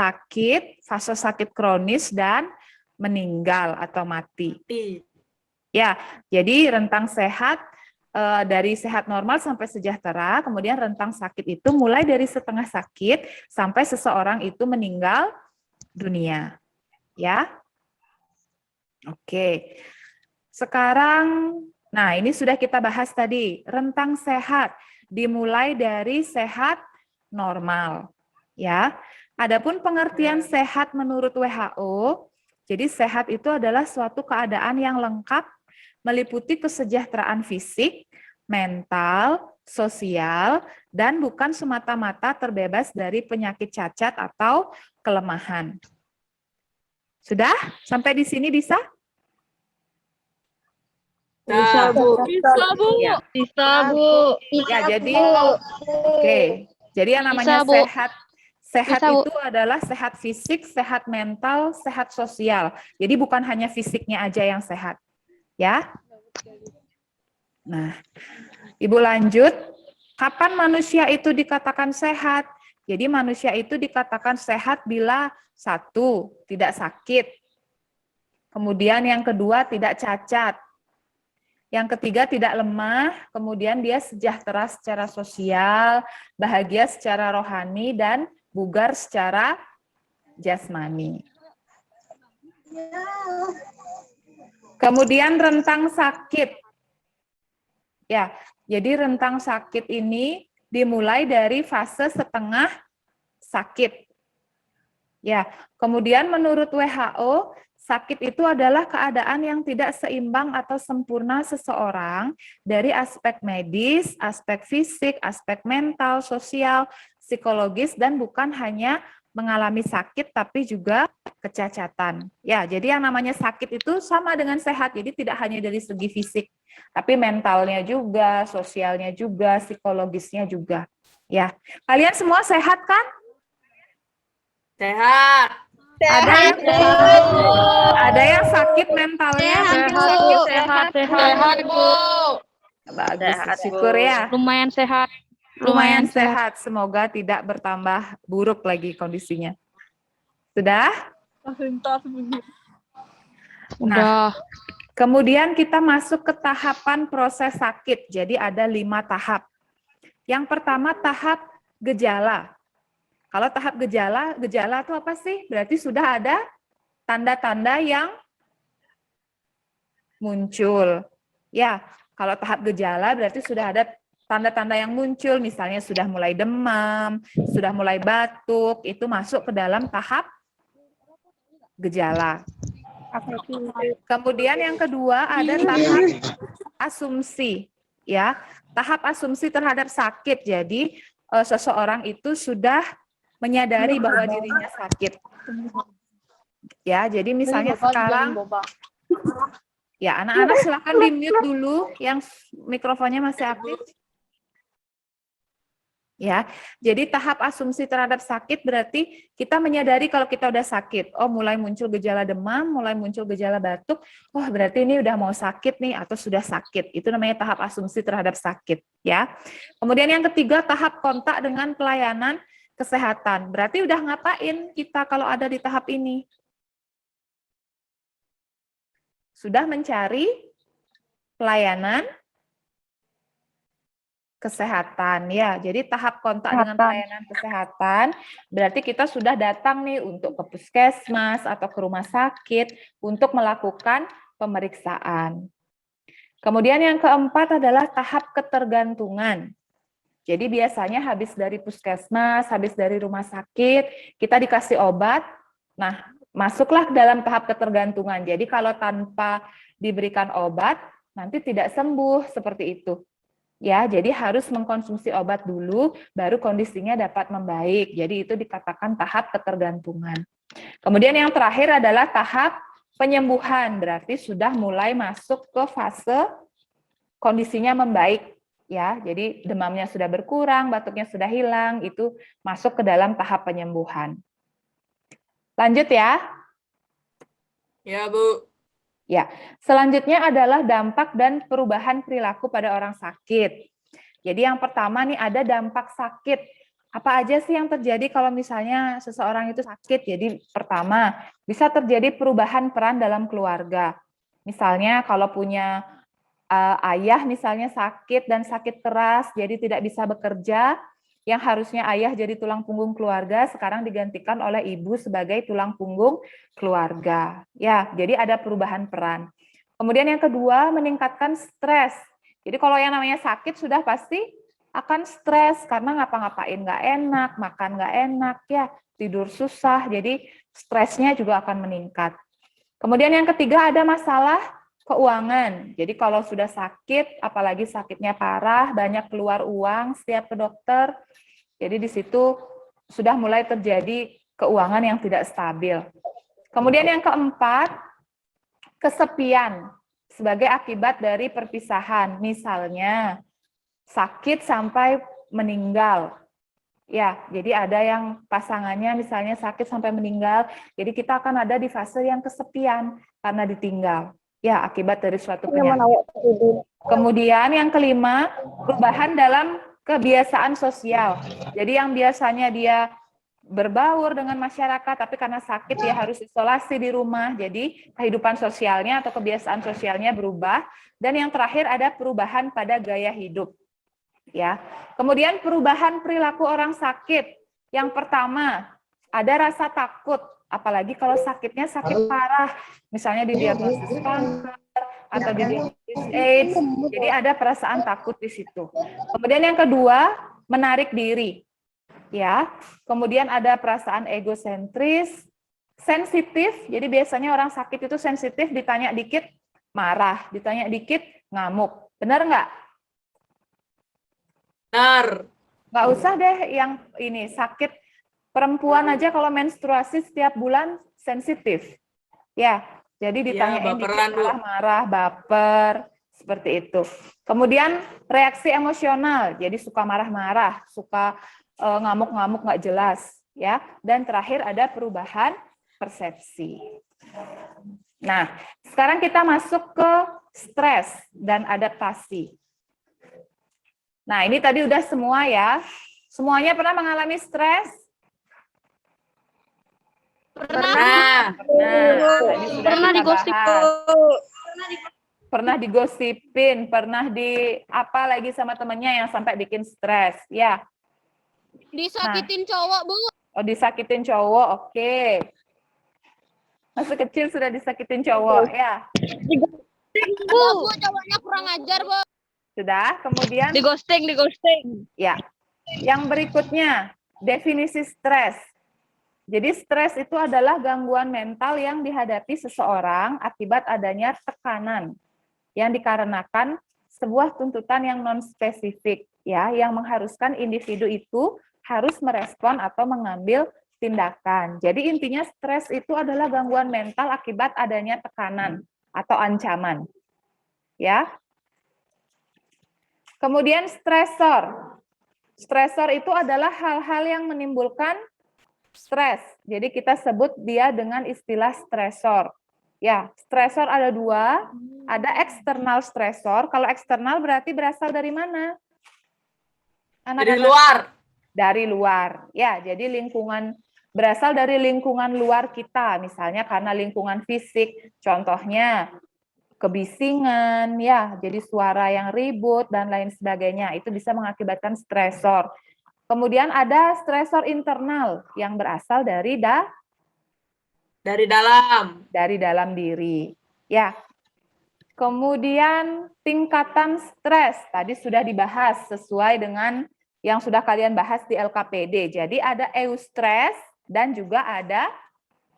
sakit kronis, dan meninggal atau mati. Ya, jadi rentang sehat dari sehat normal sampai sejahtera, kemudian rentang sakit itu mulai dari setengah sakit sampai seseorang itu meninggal dunia. Ya. Oke. Sekarang, nah ini sudah kita bahas tadi, rentang sehat dimulai dari sehat normal. Ya. Adapun pengertian sehat menurut WHO, jadi sehat itu adalah suatu keadaan yang lengkap meliputi kesejahteraan fisik, mental, sosial, dan bukan semata-mata terbebas dari penyakit cacat atau kelemahan. Sudah? Sampai di sini bisa? Bisa, Bu. Bisa, Bu. Ya. Bisa, Bu. Ya, jadi oke. Jadi yang namanya Bisa, Bu. sehat Bisa, Bu. itu adalah sehat fisik, sehat mental, sehat sosial. Jadi bukan hanya fisiknya aja yang sehat. Ya. Nah, Ibu lanjut. Kapan manusia itu dikatakan sehat? Jadi manusia itu dikatakan sehat bila 1, tidak sakit. Kemudian yang kedua, tidak cacat. Yang ketiga, tidak lemah, kemudian dia sejahtera secara sosial, bahagia secara rohani, dan bugar secara jasmani. Kemudian rentang sakit. Ya, jadi rentang sakit ini dimulai dari fase setengah sakit. Ya, kemudian menurut WHO, sakit itu adalah keadaan yang tidak seimbang atau sempurna seseorang dari aspek medis, aspek fisik, aspek mental, sosial, psikologis, dan bukan hanya mengalami sakit tapi juga kecacatan. Ya, jadi yang namanya sakit itu sama dengan sehat, jadi tidak hanya dari segi fisik, tapi mentalnya juga, sosialnya juga, psikologisnya juga. Ya, kalian semua sehat kan? Sehat. Ada yang sakit mentalnya? Sehat, Bu. Bagus, syukur ya. Lumayan sehat. Lumayan sehat. Semoga tidak bertambah buruk lagi kondisinya. Sudah? Nah, kemudian kita masuk ke tahapan proses sakit. Jadi ada 5 tahap. Yang pertama tahap gejala. Kalau tahap gejala itu apa sih? Berarti sudah ada tanda-tanda yang muncul. Ya, kalau tahap gejala berarti sudah ada tanda-tanda yang muncul, misalnya sudah mulai demam, sudah mulai batuk, itu masuk ke dalam tahap gejala. Kemudian yang kedua ada tahap asumsi. Ya, tahap asumsi terhadap sakit. Jadi seseorang itu sudah menyadari bahwa dirinya sakit. Ya, jadi misalnya sekarang, ya anak-anak silakan di-mute dulu yang mikrofonnya masih aktif. Ya, jadi tahap asumsi terhadap sakit berarti kita menyadari kalau kita udah sakit. Oh, mulai muncul gejala demam, mulai muncul gejala batuk. Oh, berarti ini udah mau sakit nih atau sudah sakit. Itu namanya tahap asumsi terhadap sakit. Ya. Kemudian yang ketiga tahap kontak dengan pelayanan kesehatan. Berarti udah ngapain kita kalau ada di tahap ini? Sudah mencari pelayanan kesehatan ya. Jadi tahap kontak dengan pelayanan kesehatan berarti kita sudah datang nih untuk ke puskesmas atau ke rumah sakit untuk melakukan pemeriksaan. Kemudian yang keempat adalah tahap ketergantungan. Jadi biasanya habis dari puskesmas, habis dari rumah sakit, kita dikasih obat. Nah, masuklah ke dalam tahap ketergantungan. Jadi kalau tanpa diberikan obat, nanti tidak sembuh seperti itu. Ya, jadi harus mengkonsumsi obat dulu, baru kondisinya dapat membaik. Jadi itu dikatakan tahap ketergantungan. Kemudian yang terakhir adalah tahap penyembuhan, berarti sudah mulai masuk ke fase kondisinya membaik. Ya, jadi demamnya sudah berkurang, batuknya sudah hilang, itu masuk ke dalam tahap penyembuhan. Lanjut ya. Ya, Bu. Ya, selanjutnya adalah dampak dan perubahan perilaku pada orang sakit. Jadi yang pertama nih ada dampak sakit. Apa aja sih yang terjadi kalau misalnya seseorang itu sakit? Jadi pertama, bisa terjadi perubahan peran dalam keluarga. Misalnya kalau punya ayah misalnya sakit dan sakit keras, jadi tidak bisa bekerja, yang harusnya ayah jadi tulang punggung keluarga, sekarang digantikan oleh ibu sebagai tulang punggung keluarga. Ya, jadi ada perubahan peran. Kemudian yang kedua, meningkatkan stres. Jadi kalau yang namanya sakit sudah pasti akan stres, karena ngapa-ngapain nggak enak, makan nggak enak, ya tidur susah, jadi stresnya juga akan meningkat. Kemudian yang ketiga ada masalah keuangan. Jadi kalau sudah sakit, apalagi sakitnya parah, banyak keluar uang setiap ke dokter, jadi di situ sudah mulai terjadi keuangan yang tidak stabil. Kemudian yang keempat, kesepian sebagai akibat dari perpisahan. Misalnya sakit sampai meninggal. Ya, jadi ada yang pasangannya misalnya sakit sampai meninggal, jadi kita akan ada di fase yang kesepian karena ditinggal. Ya, akibat dari suatu penyakit. Kemudian yang kelima, perubahan dalam kebiasaan sosial. Jadi yang biasanya dia berbaur dengan masyarakat, tapi karena sakit ya harus isolasi di rumah. Jadi kehidupan sosialnya atau kebiasaan sosialnya berubah. Dan yang terakhir ada perubahan pada gaya hidup. Ya. Kemudian perubahan perilaku orang sakit. Yang pertama, ada rasa takut, apalagi kalau sakitnya sakit parah, misalnya didiagnosis kanker atau didiagnosis AIDS. Jadi ada perasaan takut di situ. Kemudian yang kedua, menarik diri. Ya, kemudian ada perasaan egosentris, sensitif. Jadi biasanya orang sakit itu sensitif, ditanya dikit marah, ditanya dikit ngamuk. Benar nggak? Benar. Nggak usah deh yang ini sakit. Perempuan aja kalau menstruasi setiap bulan sensitif. Ya, jadi ditanyain dikit baperan, Bu. marah-marah, baper, seperti itu. Kemudian reaksi emosional, jadi suka marah-marah, suka ngamuk-ngamuk nggak jelas, ya. Dan terakhir ada perubahan persepsi. Nah, sekarang kita masuk ke stres dan adaptasi. Nah, ini tadi udah semua ya. Semuanya pernah mengalami stres? Pernah. Tadi sudah Pernah kita digosip, bahas. Bu. Pernah digosipin, pernah di apa lagi sama temennya yang sampai bikin stres, ya. Disakitin cowok, Bu. Oh, disakitin cowok, oke. Masih kecil sudah disakitin cowok, ya. Bu, cowoknya kurang ajar, Bu. Sudah, kemudian, Di ghosting. ya. Yang berikutnya, definisi stres. Jadi stres itu adalah gangguan mental yang dihadapi seseorang akibat adanya tekanan yang dikarenakan sebuah tuntutan yang non-spesifik, ya, yang mengharuskan individu itu harus merespon atau mengambil tindakan. Jadi intinya stres itu adalah gangguan mental akibat adanya tekanan atau ancaman. Ya. Kemudian stresor. Stresor itu adalah hal-hal yang menimbulkan stres. Jadi kita sebut dia dengan istilah stresor. Ya, stresor ada dua. Ada eksternal stresor. Kalau eksternal berarti berasal dari mana? Dari luar. Dari luar. Ya, jadi lingkungan berasal dari lingkungan luar kita. Misalnya karena lingkungan fisik. Contohnya kebisingan, ya, jadi suara yang ribut dan lain sebagainya. Itu bisa mengakibatkan stresor. Kemudian ada stresor internal yang berasal dari dalam diri. Ya. Kemudian tingkatan stres tadi sudah dibahas sesuai dengan yang sudah kalian bahas di LKPD. Jadi ada eustress dan juga ada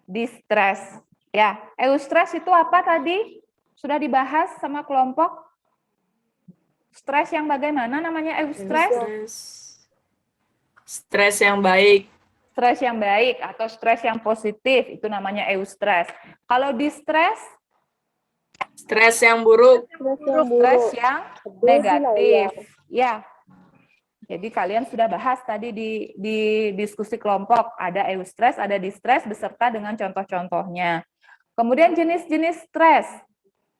distress. Ya, eustress itu apa tadi? Sudah dibahas sama kelompok. Stres yang bagaimana namanya eustress? Stres yang baik. Stres yang baik atau stres yang positif itu namanya eustress. Kalau distress? Stres yang buruk. Stres yang negatif. Ya. Jadi kalian sudah bahas tadi di diskusi kelompok. Ada eustress, ada distress beserta dengan contoh-contohnya. Kemudian jenis-jenis stres.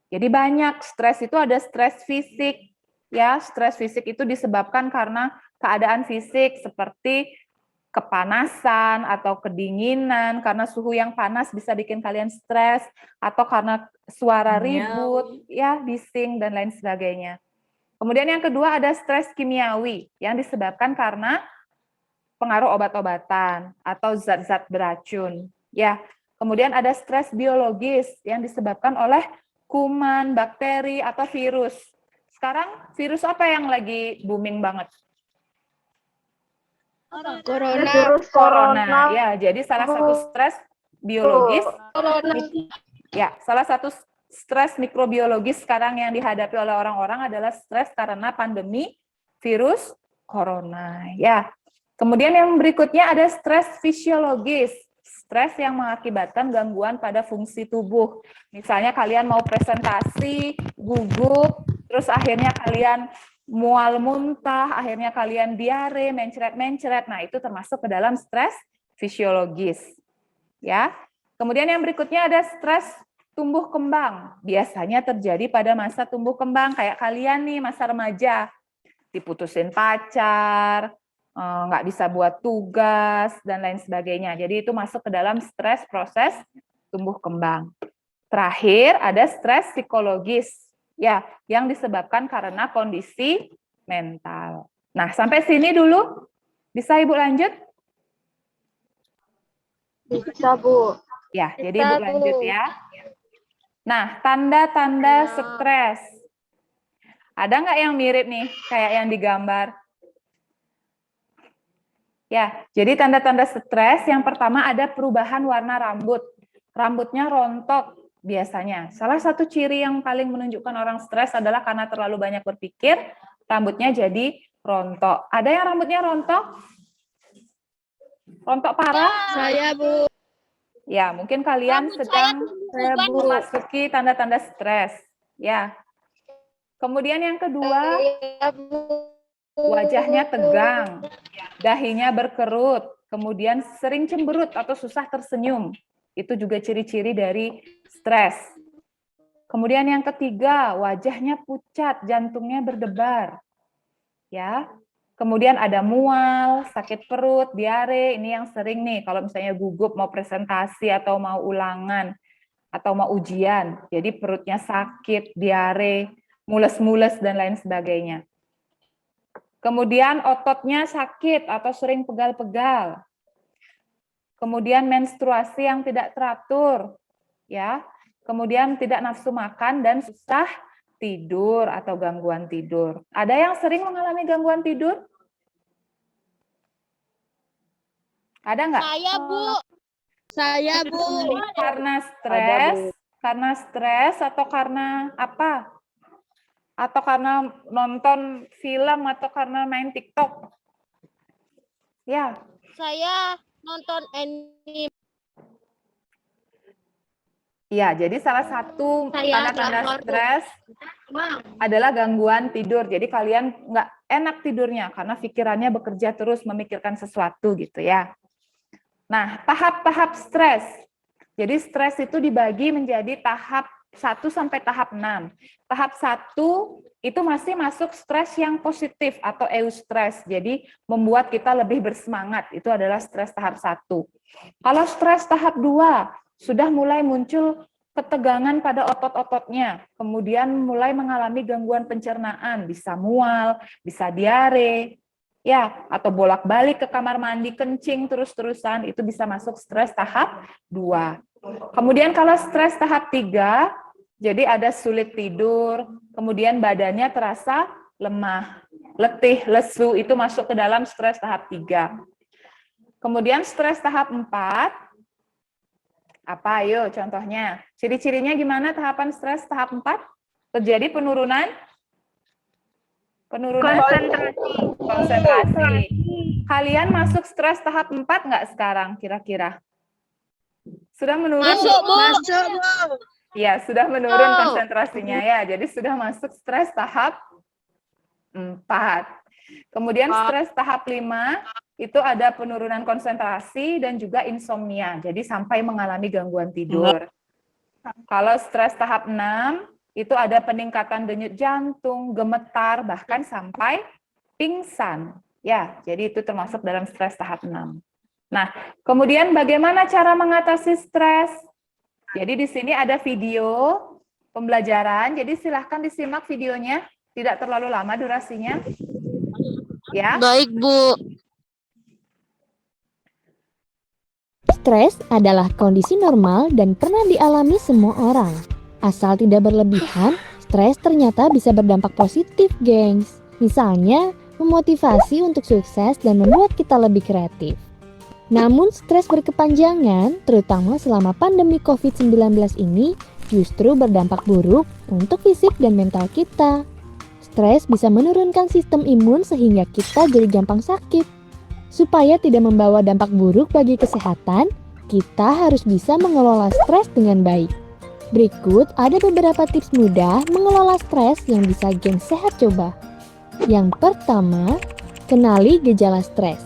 Jadi banyak stres itu ada stres fisik. Ya, stres fisik itu disebabkan karena keadaan fisik seperti kepanasan atau kedinginan, karena suhu yang panas bisa bikin kalian stres, atau karena suara ribut, ya, bising, dan lain sebagainya. Kemudian yang kedua ada stres kimiawi, yang disebabkan karena pengaruh obat-obatan atau zat-zat beracun. Ya. Kemudian ada stres biologis, yang disebabkan oleh kuman, bakteri, atau virus. Sekarang virus apa yang lagi booming banget? Corona. Ya, jadi salah satu stres biologis. Ya, salah satu stres mikrobiologis sekarang yang dihadapi oleh orang-orang adalah stres karena pandemi virus corona. Ya. Kemudian yang berikutnya ada stres fisiologis. Stres yang mengakibatkan gangguan pada fungsi tubuh. Misalnya kalian mau presentasi, gugup, terus akhirnya kalian mual muntah, akhirnya kalian diare, mencret-mencret. Nah, itu termasuk ke dalam stres fisiologis. Ya. Kemudian yang berikutnya ada stres tumbuh kembang. Biasanya terjadi pada masa tumbuh kembang kayak kalian nih, masa remaja. Diputusin pacar, nggak bisa buat tugas, dan lain sebagainya. Jadi itu masuk ke dalam stres proses tumbuh kembang. Terakhir, ada stres psikologis, ya, yang disebabkan karena kondisi mental. Nah, sampai sini dulu. Bisa Ibu lanjut? Bisa, Bu. Ya, jadi Ibu lanjut ya. Nah, tanda-tanda stres. Ada nggak yang mirip nih, kayak yang digambar? Ya, jadi tanda-tanda stres yang pertama ada perubahan warna rambut. Rambutnya rontok biasanya. Salah satu ciri yang paling menunjukkan orang stres adalah karena terlalu banyak berpikir, rambutnya jadi rontok. Ada yang rambutnya rontok? Rontok parah? Saya, Bu. Ya, mungkin kalian Rambut saya sedang tumbuh, Bu. memasuki tanda-tanda stres. Ya. Kemudian yang kedua, wajahnya tegang, dahinya berkerut, kemudian sering cemberut atau susah tersenyum. Itu juga ciri-ciri dari stres. Kemudian yang ketiga, wajahnya pucat, jantungnya berdebar. Ya. Kemudian ada mual, sakit perut, diare, ini yang sering nih kalau misalnya gugup mau presentasi atau mau ulangan atau mau ujian. Jadi perutnya sakit, diare, mules-mules dan lain sebagainya. Kemudian ototnya sakit atau sering pegal-pegal. Kemudian menstruasi yang tidak teratur, ya. Kemudian tidak nafsu makan dan susah tidur atau gangguan tidur. Ada yang sering mengalami gangguan tidur? Ada nggak? Saya, Bu. Saya, Bu. Karena stres atau karena apa? Atau karena nonton film atau karena main TikTok? Ya. Saya nonton anime. Ya, jadi salah satu tanda-tanda stres adalah gangguan tidur. Jadi kalian nggak enak tidurnya karena pikirannya bekerja terus memikirkan sesuatu gitu ya. Nah, tahap-tahap stres. Jadi stres itu dibagi menjadi tahap 1 sampai tahap 6. Tahap 1 itu masih masuk stres yang positif atau eustress. Jadi membuat kita lebih bersemangat. Itu adalah stres tahap 1. Kalau stres tahap 2 sudah mulai muncul ketegangan pada otot-ototnya, kemudian mulai mengalami gangguan pencernaan, bisa mual, bisa diare, ya, atau bolak-balik ke kamar mandi, kencing terus-terusan, itu bisa masuk stres tahap 2. Kemudian kalau stres tahap 3, jadi ada sulit tidur, kemudian badannya terasa lemah, letih, lesu, itu masuk ke dalam stres tahap 3. Kemudian stres tahap 4, apa ayo contohnya? Ciri-cirinya gimana tahapan stres tahap 4? Terjadi penurunan konsentrasi. Kalian masuk stres tahap 4 nggak sekarang kira-kira? Sudah menurun? Masuk, Bu. Ya, sudah menurun konsentrasinya ya. Jadi sudah masuk stres tahap 4. Kemudian stres tahap 5 itu ada penurunan konsentrasi dan juga insomnia. Jadi sampai mengalami gangguan tidur. Kalau stres tahap 6 itu ada peningkatan denyut jantung, gemetar, bahkan sampai pingsan. Ya, jadi itu termasuk dalam stres tahap 6. Nah, kemudian bagaimana cara mengatasi stres? Jadi di sini ada video pembelajaran, jadi silahkan disimak videonya, tidak terlalu lama durasinya. Ya. Baik, Bu. Stres adalah kondisi normal dan pernah dialami semua orang. Asal tidak berlebihan, stres ternyata bisa berdampak positif, gengs. Misalnya, memotivasi untuk sukses dan membuat kita lebih kreatif. Namun, stres berkepanjangan, terutama selama pandemi COVID-19 ini, justru berdampak buruk untuk fisik dan mental kita. Stres bisa menurunkan sistem imun sehingga kita jadi gampang sakit. Supaya tidak membawa dampak buruk bagi kesehatan, kita harus bisa mengelola stres dengan baik. Berikut ada beberapa tips mudah mengelola stres yang bisa geng sehat coba. Yang pertama, kenali gejala stres.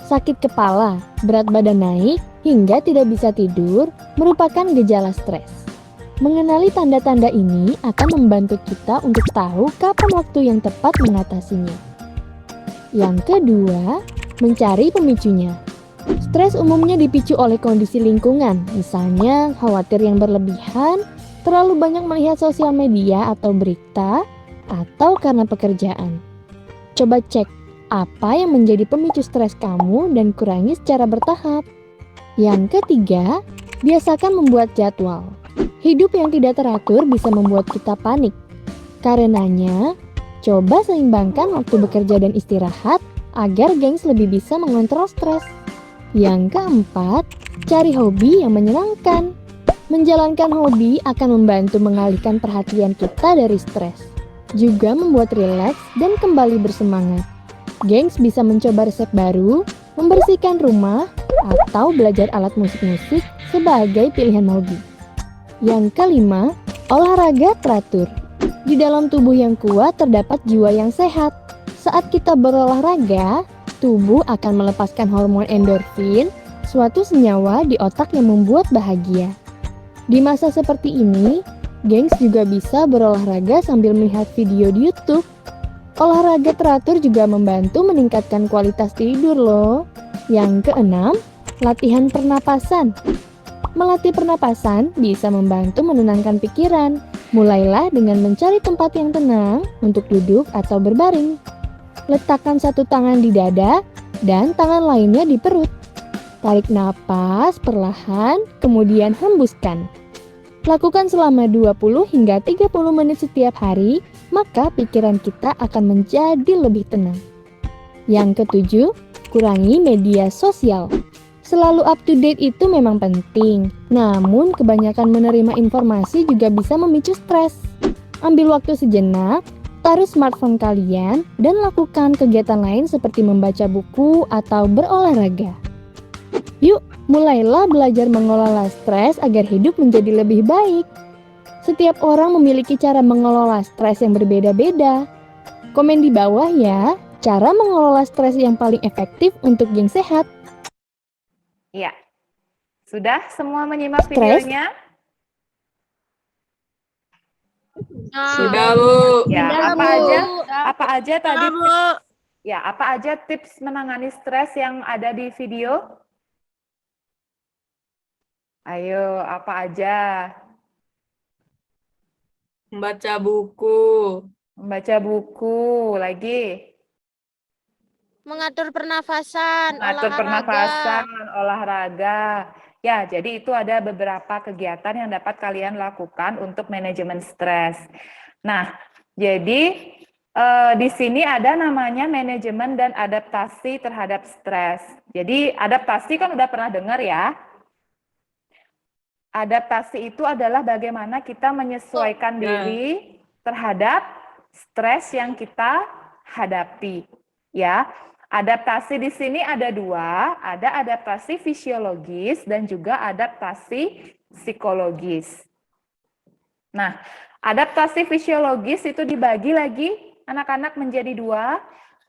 Sakit kepala, berat badan naik, hingga tidak bisa tidur merupakan gejala stres. Mengenali tanda-tanda ini akan membantu kita untuk tahu kapan waktu yang tepat mengatasinya. Yang kedua, mencari pemicunya. Stres umumnya dipicu oleh kondisi lingkungan, misalnya khawatir yang berlebihan, terlalu banyak melihat sosial media atau berita, atau karena pekerjaan. Coba cek apa yang menjadi pemicu stres kamu dan kurangi secara bertahap. Yang ketiga, biasakan membuat jadwal. Hidup yang tidak teratur bisa membuat kita panik. Karenanya, coba seimbangkan waktu bekerja dan istirahat agar gengs lebih bisa mengontrol stres. Yang keempat, cari hobi yang menyenangkan. Menjalankan hobi akan membantu mengalihkan perhatian kita dari stres. Juga membuat rileks dan kembali bersemangat. Gengs bisa mencoba resep baru, membersihkan rumah, atau belajar alat musik-musik sebagai pilihan hobi. Yang kelima, olahraga teratur. Di dalam tubuh yang kuat terdapat jiwa yang sehat. Saat kita berolahraga, tubuh akan melepaskan hormon endorfin, suatu senyawa di otak yang membuat bahagia. Di masa seperti ini, gengs juga bisa berolahraga sambil melihat video di YouTube. Olahraga teratur juga membantu meningkatkan kualitas tidur loh. Yang keenam, latihan pernapasan. Melatih pernapasan bisa membantu menenangkan pikiran. Mulailah dengan mencari tempat yang tenang untuk duduk atau berbaring. Letakkan satu tangan di dada dan tangan lainnya di perut. Tarik napas perlahan, kemudian hembuskan. Lakukan selama 20 hingga 30 menit setiap hari, maka pikiran kita akan menjadi lebih tenang. Yang ketujuh, kurangi media sosial. Selalu up to date itu memang penting, namun kebanyakan menerima informasi juga bisa memicu stres. Ambil waktu sejenak, taruh smartphone kalian, dan lakukan kegiatan lain seperti membaca buku atau berolahraga. Yuk, mulailah belajar mengelola stres agar hidup menjadi lebih baik. Setiap orang memiliki cara mengelola stres yang berbeda-beda. Komen di bawah ya, cara mengelola stres yang paling efektif untuk geng sehat. Ya, sudah semua menyimak Stres? videonya? Sudah, Bu. Ya, Sudah, apa Bu. aja tadi? Sudah, Bu. Ya, apa aja tips menangani stres yang ada di video? Ayo, apa aja? Membaca buku. Membaca buku, lagi Mengatur pernafasan, mengatur olahraga. pernafasan, olahraga. Ya, jadi itu ada beberapa kegiatan yang dapat kalian lakukan untuk manajemen stres. Nah, jadi di sini ada namanya manajemen dan adaptasi terhadap stres. Jadi adaptasi kan udah pernah dengar ya. Adaptasi itu adalah bagaimana kita menyesuaikan diri terhadap stres yang kita hadapi. Ya, adaptasi di sini ada dua, ada adaptasi fisiologis dan juga adaptasi psikologis. Nah, adaptasi fisiologis itu dibagi lagi anak-anak menjadi dua.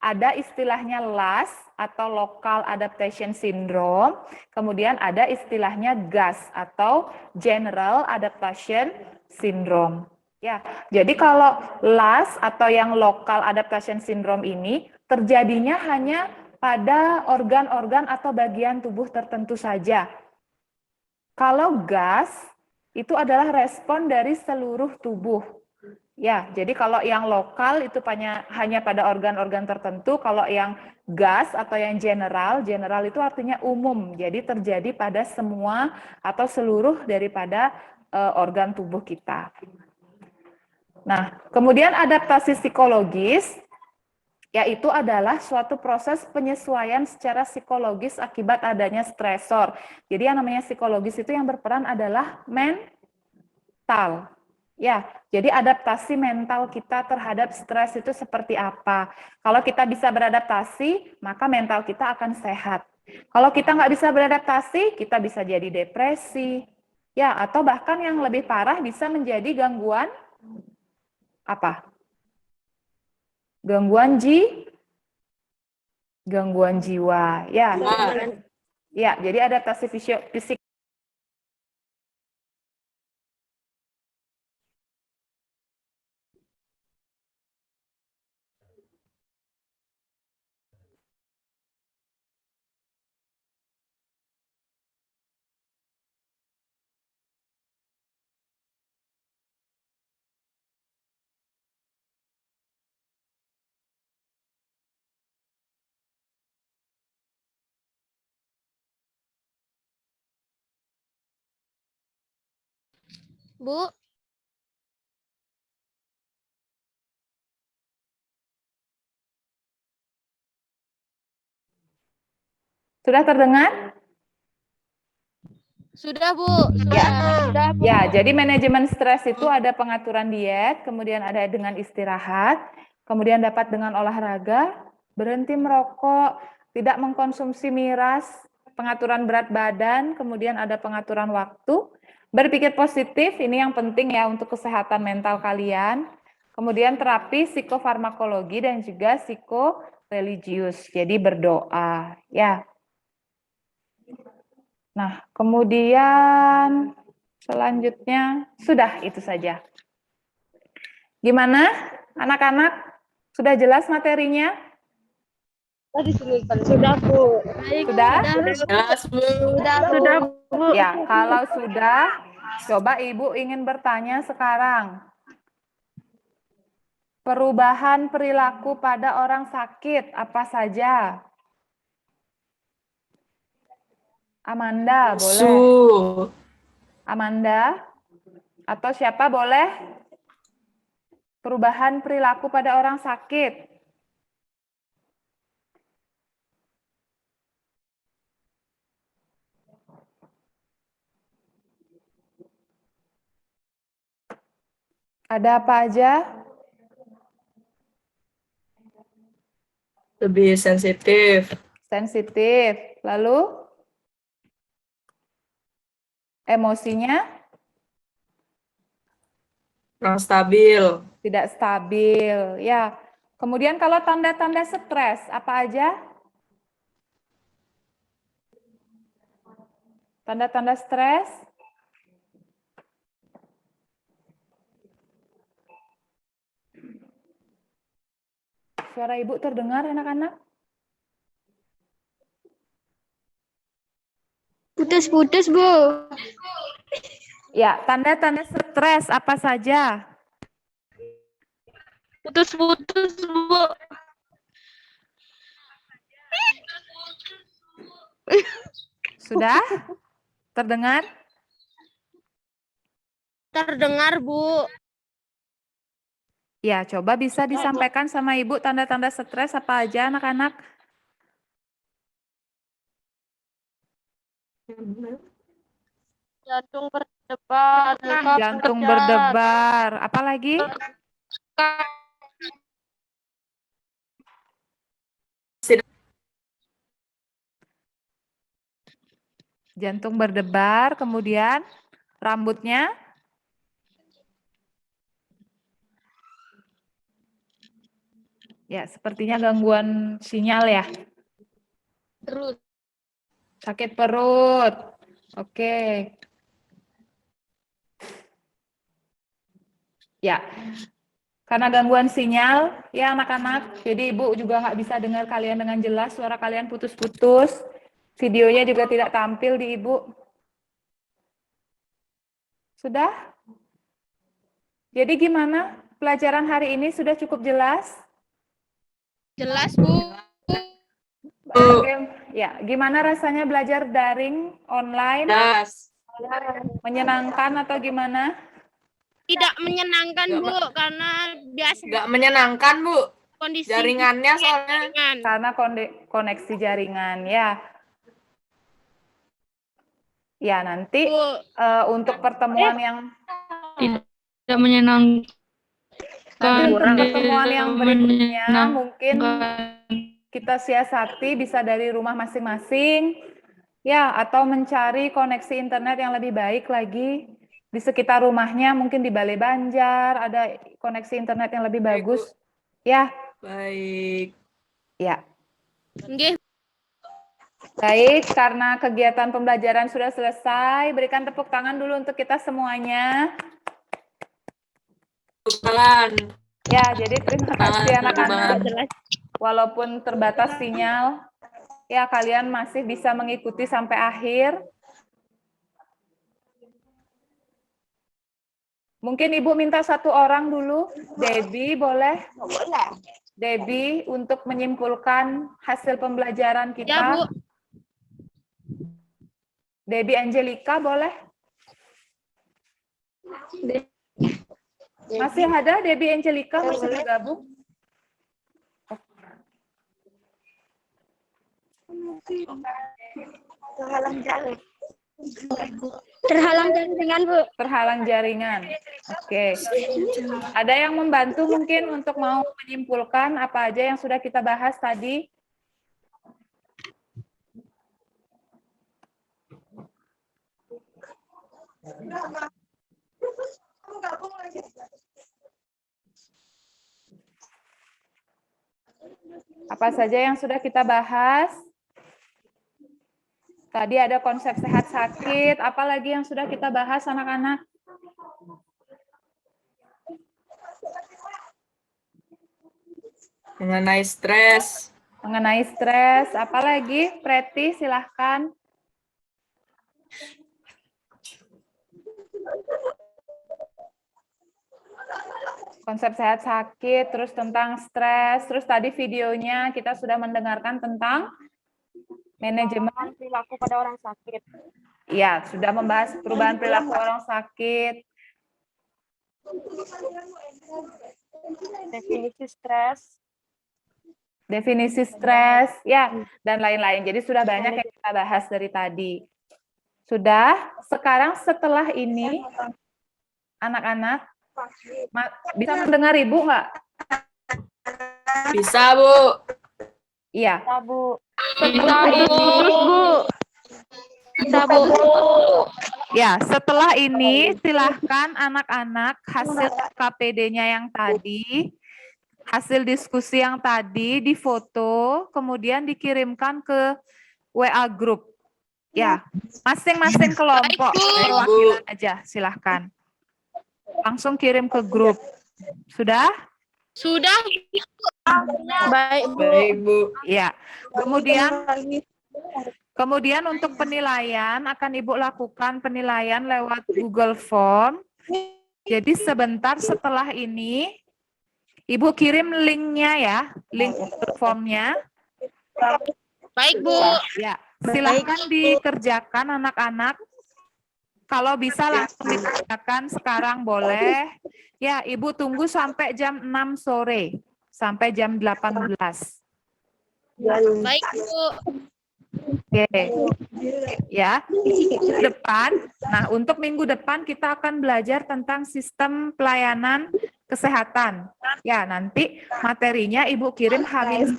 Ada istilahnya LAS atau Local Adaptation Syndrome, kemudian ada istilahnya GAS atau General Adaptation Syndrome. Ya, jadi kalau LAS atau yang Local Adaptation Syndrome ini terjadinya hanya pada organ-organ atau bagian tubuh tertentu saja. Kalau GAS itu adalah respon dari seluruh tubuh. Ya, jadi kalau yang lokal itu hanya pada organ-organ tertentu, kalau yang gas atau yang general itu artinya umum, jadi terjadi pada semua atau seluruh daripada organ tubuh kita. Nah, kemudian adaptasi psikologis, yaitu adalah suatu proses penyesuaian secara psikologis akibat adanya stresor. Jadi yang namanya psikologis itu yang berperan adalah mental. Ya, jadi adaptasi mental kita terhadap stres itu seperti apa? Kalau kita bisa beradaptasi, maka mental kita akan sehat. Kalau kita nggak bisa beradaptasi, kita bisa jadi depresi, ya, atau bahkan yang lebih parah bisa menjadi gangguan apa? Gangguan jiwa, ya. Ya, jadi adaptasi fisik. Bu. Sudah terdengar? Sudah, Bu. Sudah. Ya, jadi manajemen stres itu ada pengaturan diet, kemudian ada dengan istirahat, kemudian dapat dengan olahraga, berhenti merokok, tidak mengkonsumsi miras, pengaturan berat badan, kemudian ada pengaturan waktu, berpikir positif, ini yang penting ya untuk kesehatan mental kalian, kemudian terapi psikofarmakologi dan juga psikoreligius, jadi berdoa, ya. Nah, kemudian selanjutnya sudah itu saja. Gimana anak-anak? Sudah jelas materinya? Sudah, Bu. Sudah? Jelas, Bu. Sudah, Bu. Ya, kalau sudah, coba Ibu ingin bertanya sekarang. Perubahan perilaku pada orang sakit apa saja? Amanda, boleh? Su. Amanda? Atau siapa boleh? Perubahan perilaku pada orang sakit. Ada apa aja? Lebih sensitif. Sensitif. Lalu? Emosinya? Kurang stabil. Tidak stabil. Ya. Kemudian kalau tanda-tanda stres, apa aja? Tanda-tanda stres? Suara Ibu terdengar, anak-anak? Putus-putus, Bu. Ya, tanda-tanda stres apa saja? Putus-putus, Bu. Sudah? Terdengar? Terdengar, Bu. Ya, coba bisa disampaikan sama Ibu tanda-tanda stres apa aja, anak-anak? Jantung berdebar. Jantung berdebar. Apa lagi? Jantung berdebar, kemudian rambutnya ya, sepertinya gangguan sinyal ya. Terus. Sakit perut. Oke. Ya. Karena gangguan sinyal, ya anak-anak, jadi Ibu juga nggak bisa dengar kalian dengan jelas, suara kalian putus-putus. Videonya juga tidak tampil di Ibu. Sudah? Jadi gimana? Pelajaran hari ini sudah cukup jelas? Jelas, Bu. Ya, gimana rasanya belajar daring online? Jelas. Menyenangkan atau gimana? Tidak menyenangkan, Nggak Bu, karena biasa Nggak menyenangkan, Bu. kondisi Jaringannya soalnya. jaringan. Karena koneksi jaringan, ya. Ya, nanti Bu, untuk pertemuan yang Tidak menyenangkan. nanti untuk Tidak pertemuan yang berikutnya menyenangkan. mungkin kita siasati bisa dari rumah masing-masing, ya, atau mencari koneksi internet yang lebih baik lagi di sekitar rumahnya, mungkin di Balai Banjar ada koneksi internet yang lebih bagus, ya, Baik. ya. nggih, Baik, karena kegiatan pembelajaran sudah selesai, berikan tepuk tangan dulu untuk kita semuanya. Tangan. Ya, jadi terima kasih anak-anak. jelas. Walaupun terbatas sinyal, ya kalian masih bisa mengikuti sampai akhir. Mungkin Ibu minta satu orang dulu, Debbie boleh? Debbie untuk menyimpulkan hasil pembelajaran Ya, Bu. kita. Debbie Angelica boleh? Masih ada Debbie Angelica masih bergabung? Terhalang jaringan, Bu. Terhalang jaringan. Oke. Ada yang membantu mungkin untuk mau menyimpulkan apa aja yang sudah kita bahas tadi? Apa saja yang sudah kita bahas? Tadi ada konsep sehat sakit, apalagi yang sudah kita bahas anak-anak? Mengenai stres. Mengenai stres, apalagi? Preti, silahkan. Konsep sehat sakit, terus tentang stres, terus tadi videonya kita sudah mendengarkan tentang manajemen Perilaku pada orang sakit. Iya, sudah membahas perubahan perilaku orang sakit, Definisi stres. definisi stres, ya, dan lain-lain. Jadi sudah banyak yang kita bahas dari tadi. Sudah, sekarang setelah ini, anak-anak, bisa mendengar Ibu nggak? Bisa, Bu. Iya. Bu. Setelah ini, Bisa, Bu. ya, setelah ini silahkan anak-anak hasil KPD-nya yang tadi, hasil diskusi yang tadi difoto, kemudian dikirimkan ke WA group. Ya, masing-masing kelompok perwakilan aja, silahkan. Langsung kirim ke grup. Sudah? Sudah. Baik, Bu. Baik, Bu. Ya. Kemudian untuk penilaian akan Ibu lakukan penilaian lewat Google Form. Jadi sebentar setelah ini Ibu kirim linknya ya, link Google Formnya. Baik, Bu. Ya, silahkan dikerjakan anak-anak. Kalau bisa langsung dikerjakan sekarang boleh. Ya, Ibu tunggu sampai jam 6 sore, sampai jam 18. Baik, Bu. Oke, ya. Minggu depan, nah untuk minggu depan kita akan belajar tentang sistem pelayanan kesehatan. Ya, nanti materinya Ibu kirim H-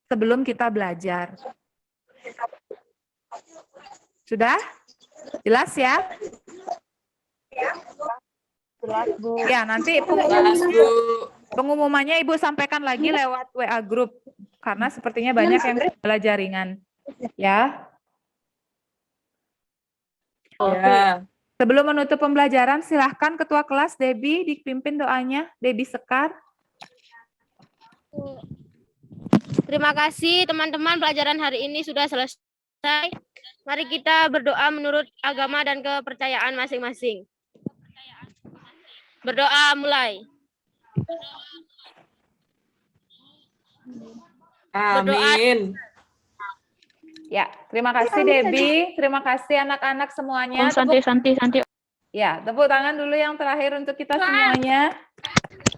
sebelum kita belajar. Sudah? Jelas ya? Jelas, Bu. Ya, nanti Jelas, Bu. pengumumannya Ibu sampaikan lagi lewat WA group. Karena sepertinya banyak yang kendala jaringan. Ya. Ya. Sebelum menutup pembelajaran, silahkan Ketua Kelas Debbie dipimpin doanya. Debbie Sekar. Terima kasih teman-teman, pelajaran hari ini sudah selesai. Mari kita berdoa menurut agama dan kepercayaan masing-masing. Berdoa mulai. Amin. Ya, terima kasih Debbie. Terima kasih anak-anak semuanya. Santai. Ya, tepuk tangan dulu yang terakhir untuk kita semuanya.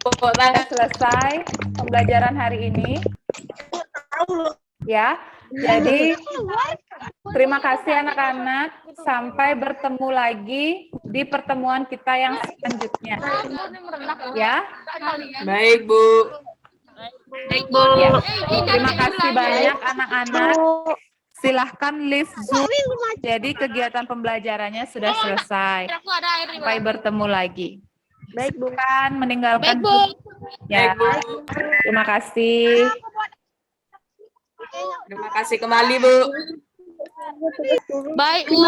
Pokok Sudah selesai pembelajaran hari ini. Ya, jadi terima kasih anak-anak. Sampai bertemu lagi di pertemuan kita yang selanjutnya. Ya, Baik, Bu. ya. Terima kasih banyak anak-anak. Silahkan leave Zoom. Jadi kegiatan pembelajarannya sudah selesai. Sampai bertemu lagi. Baik, Bu. Kan meninggalkan Baik, Bu. Zoom. Ya, Baik, Bu. terima kasih. Terima kasih kembali, Bu. Baik, Bu.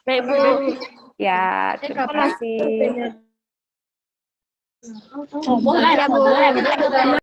Baik, Bu. Ya, terima kasih. Ya, Bu.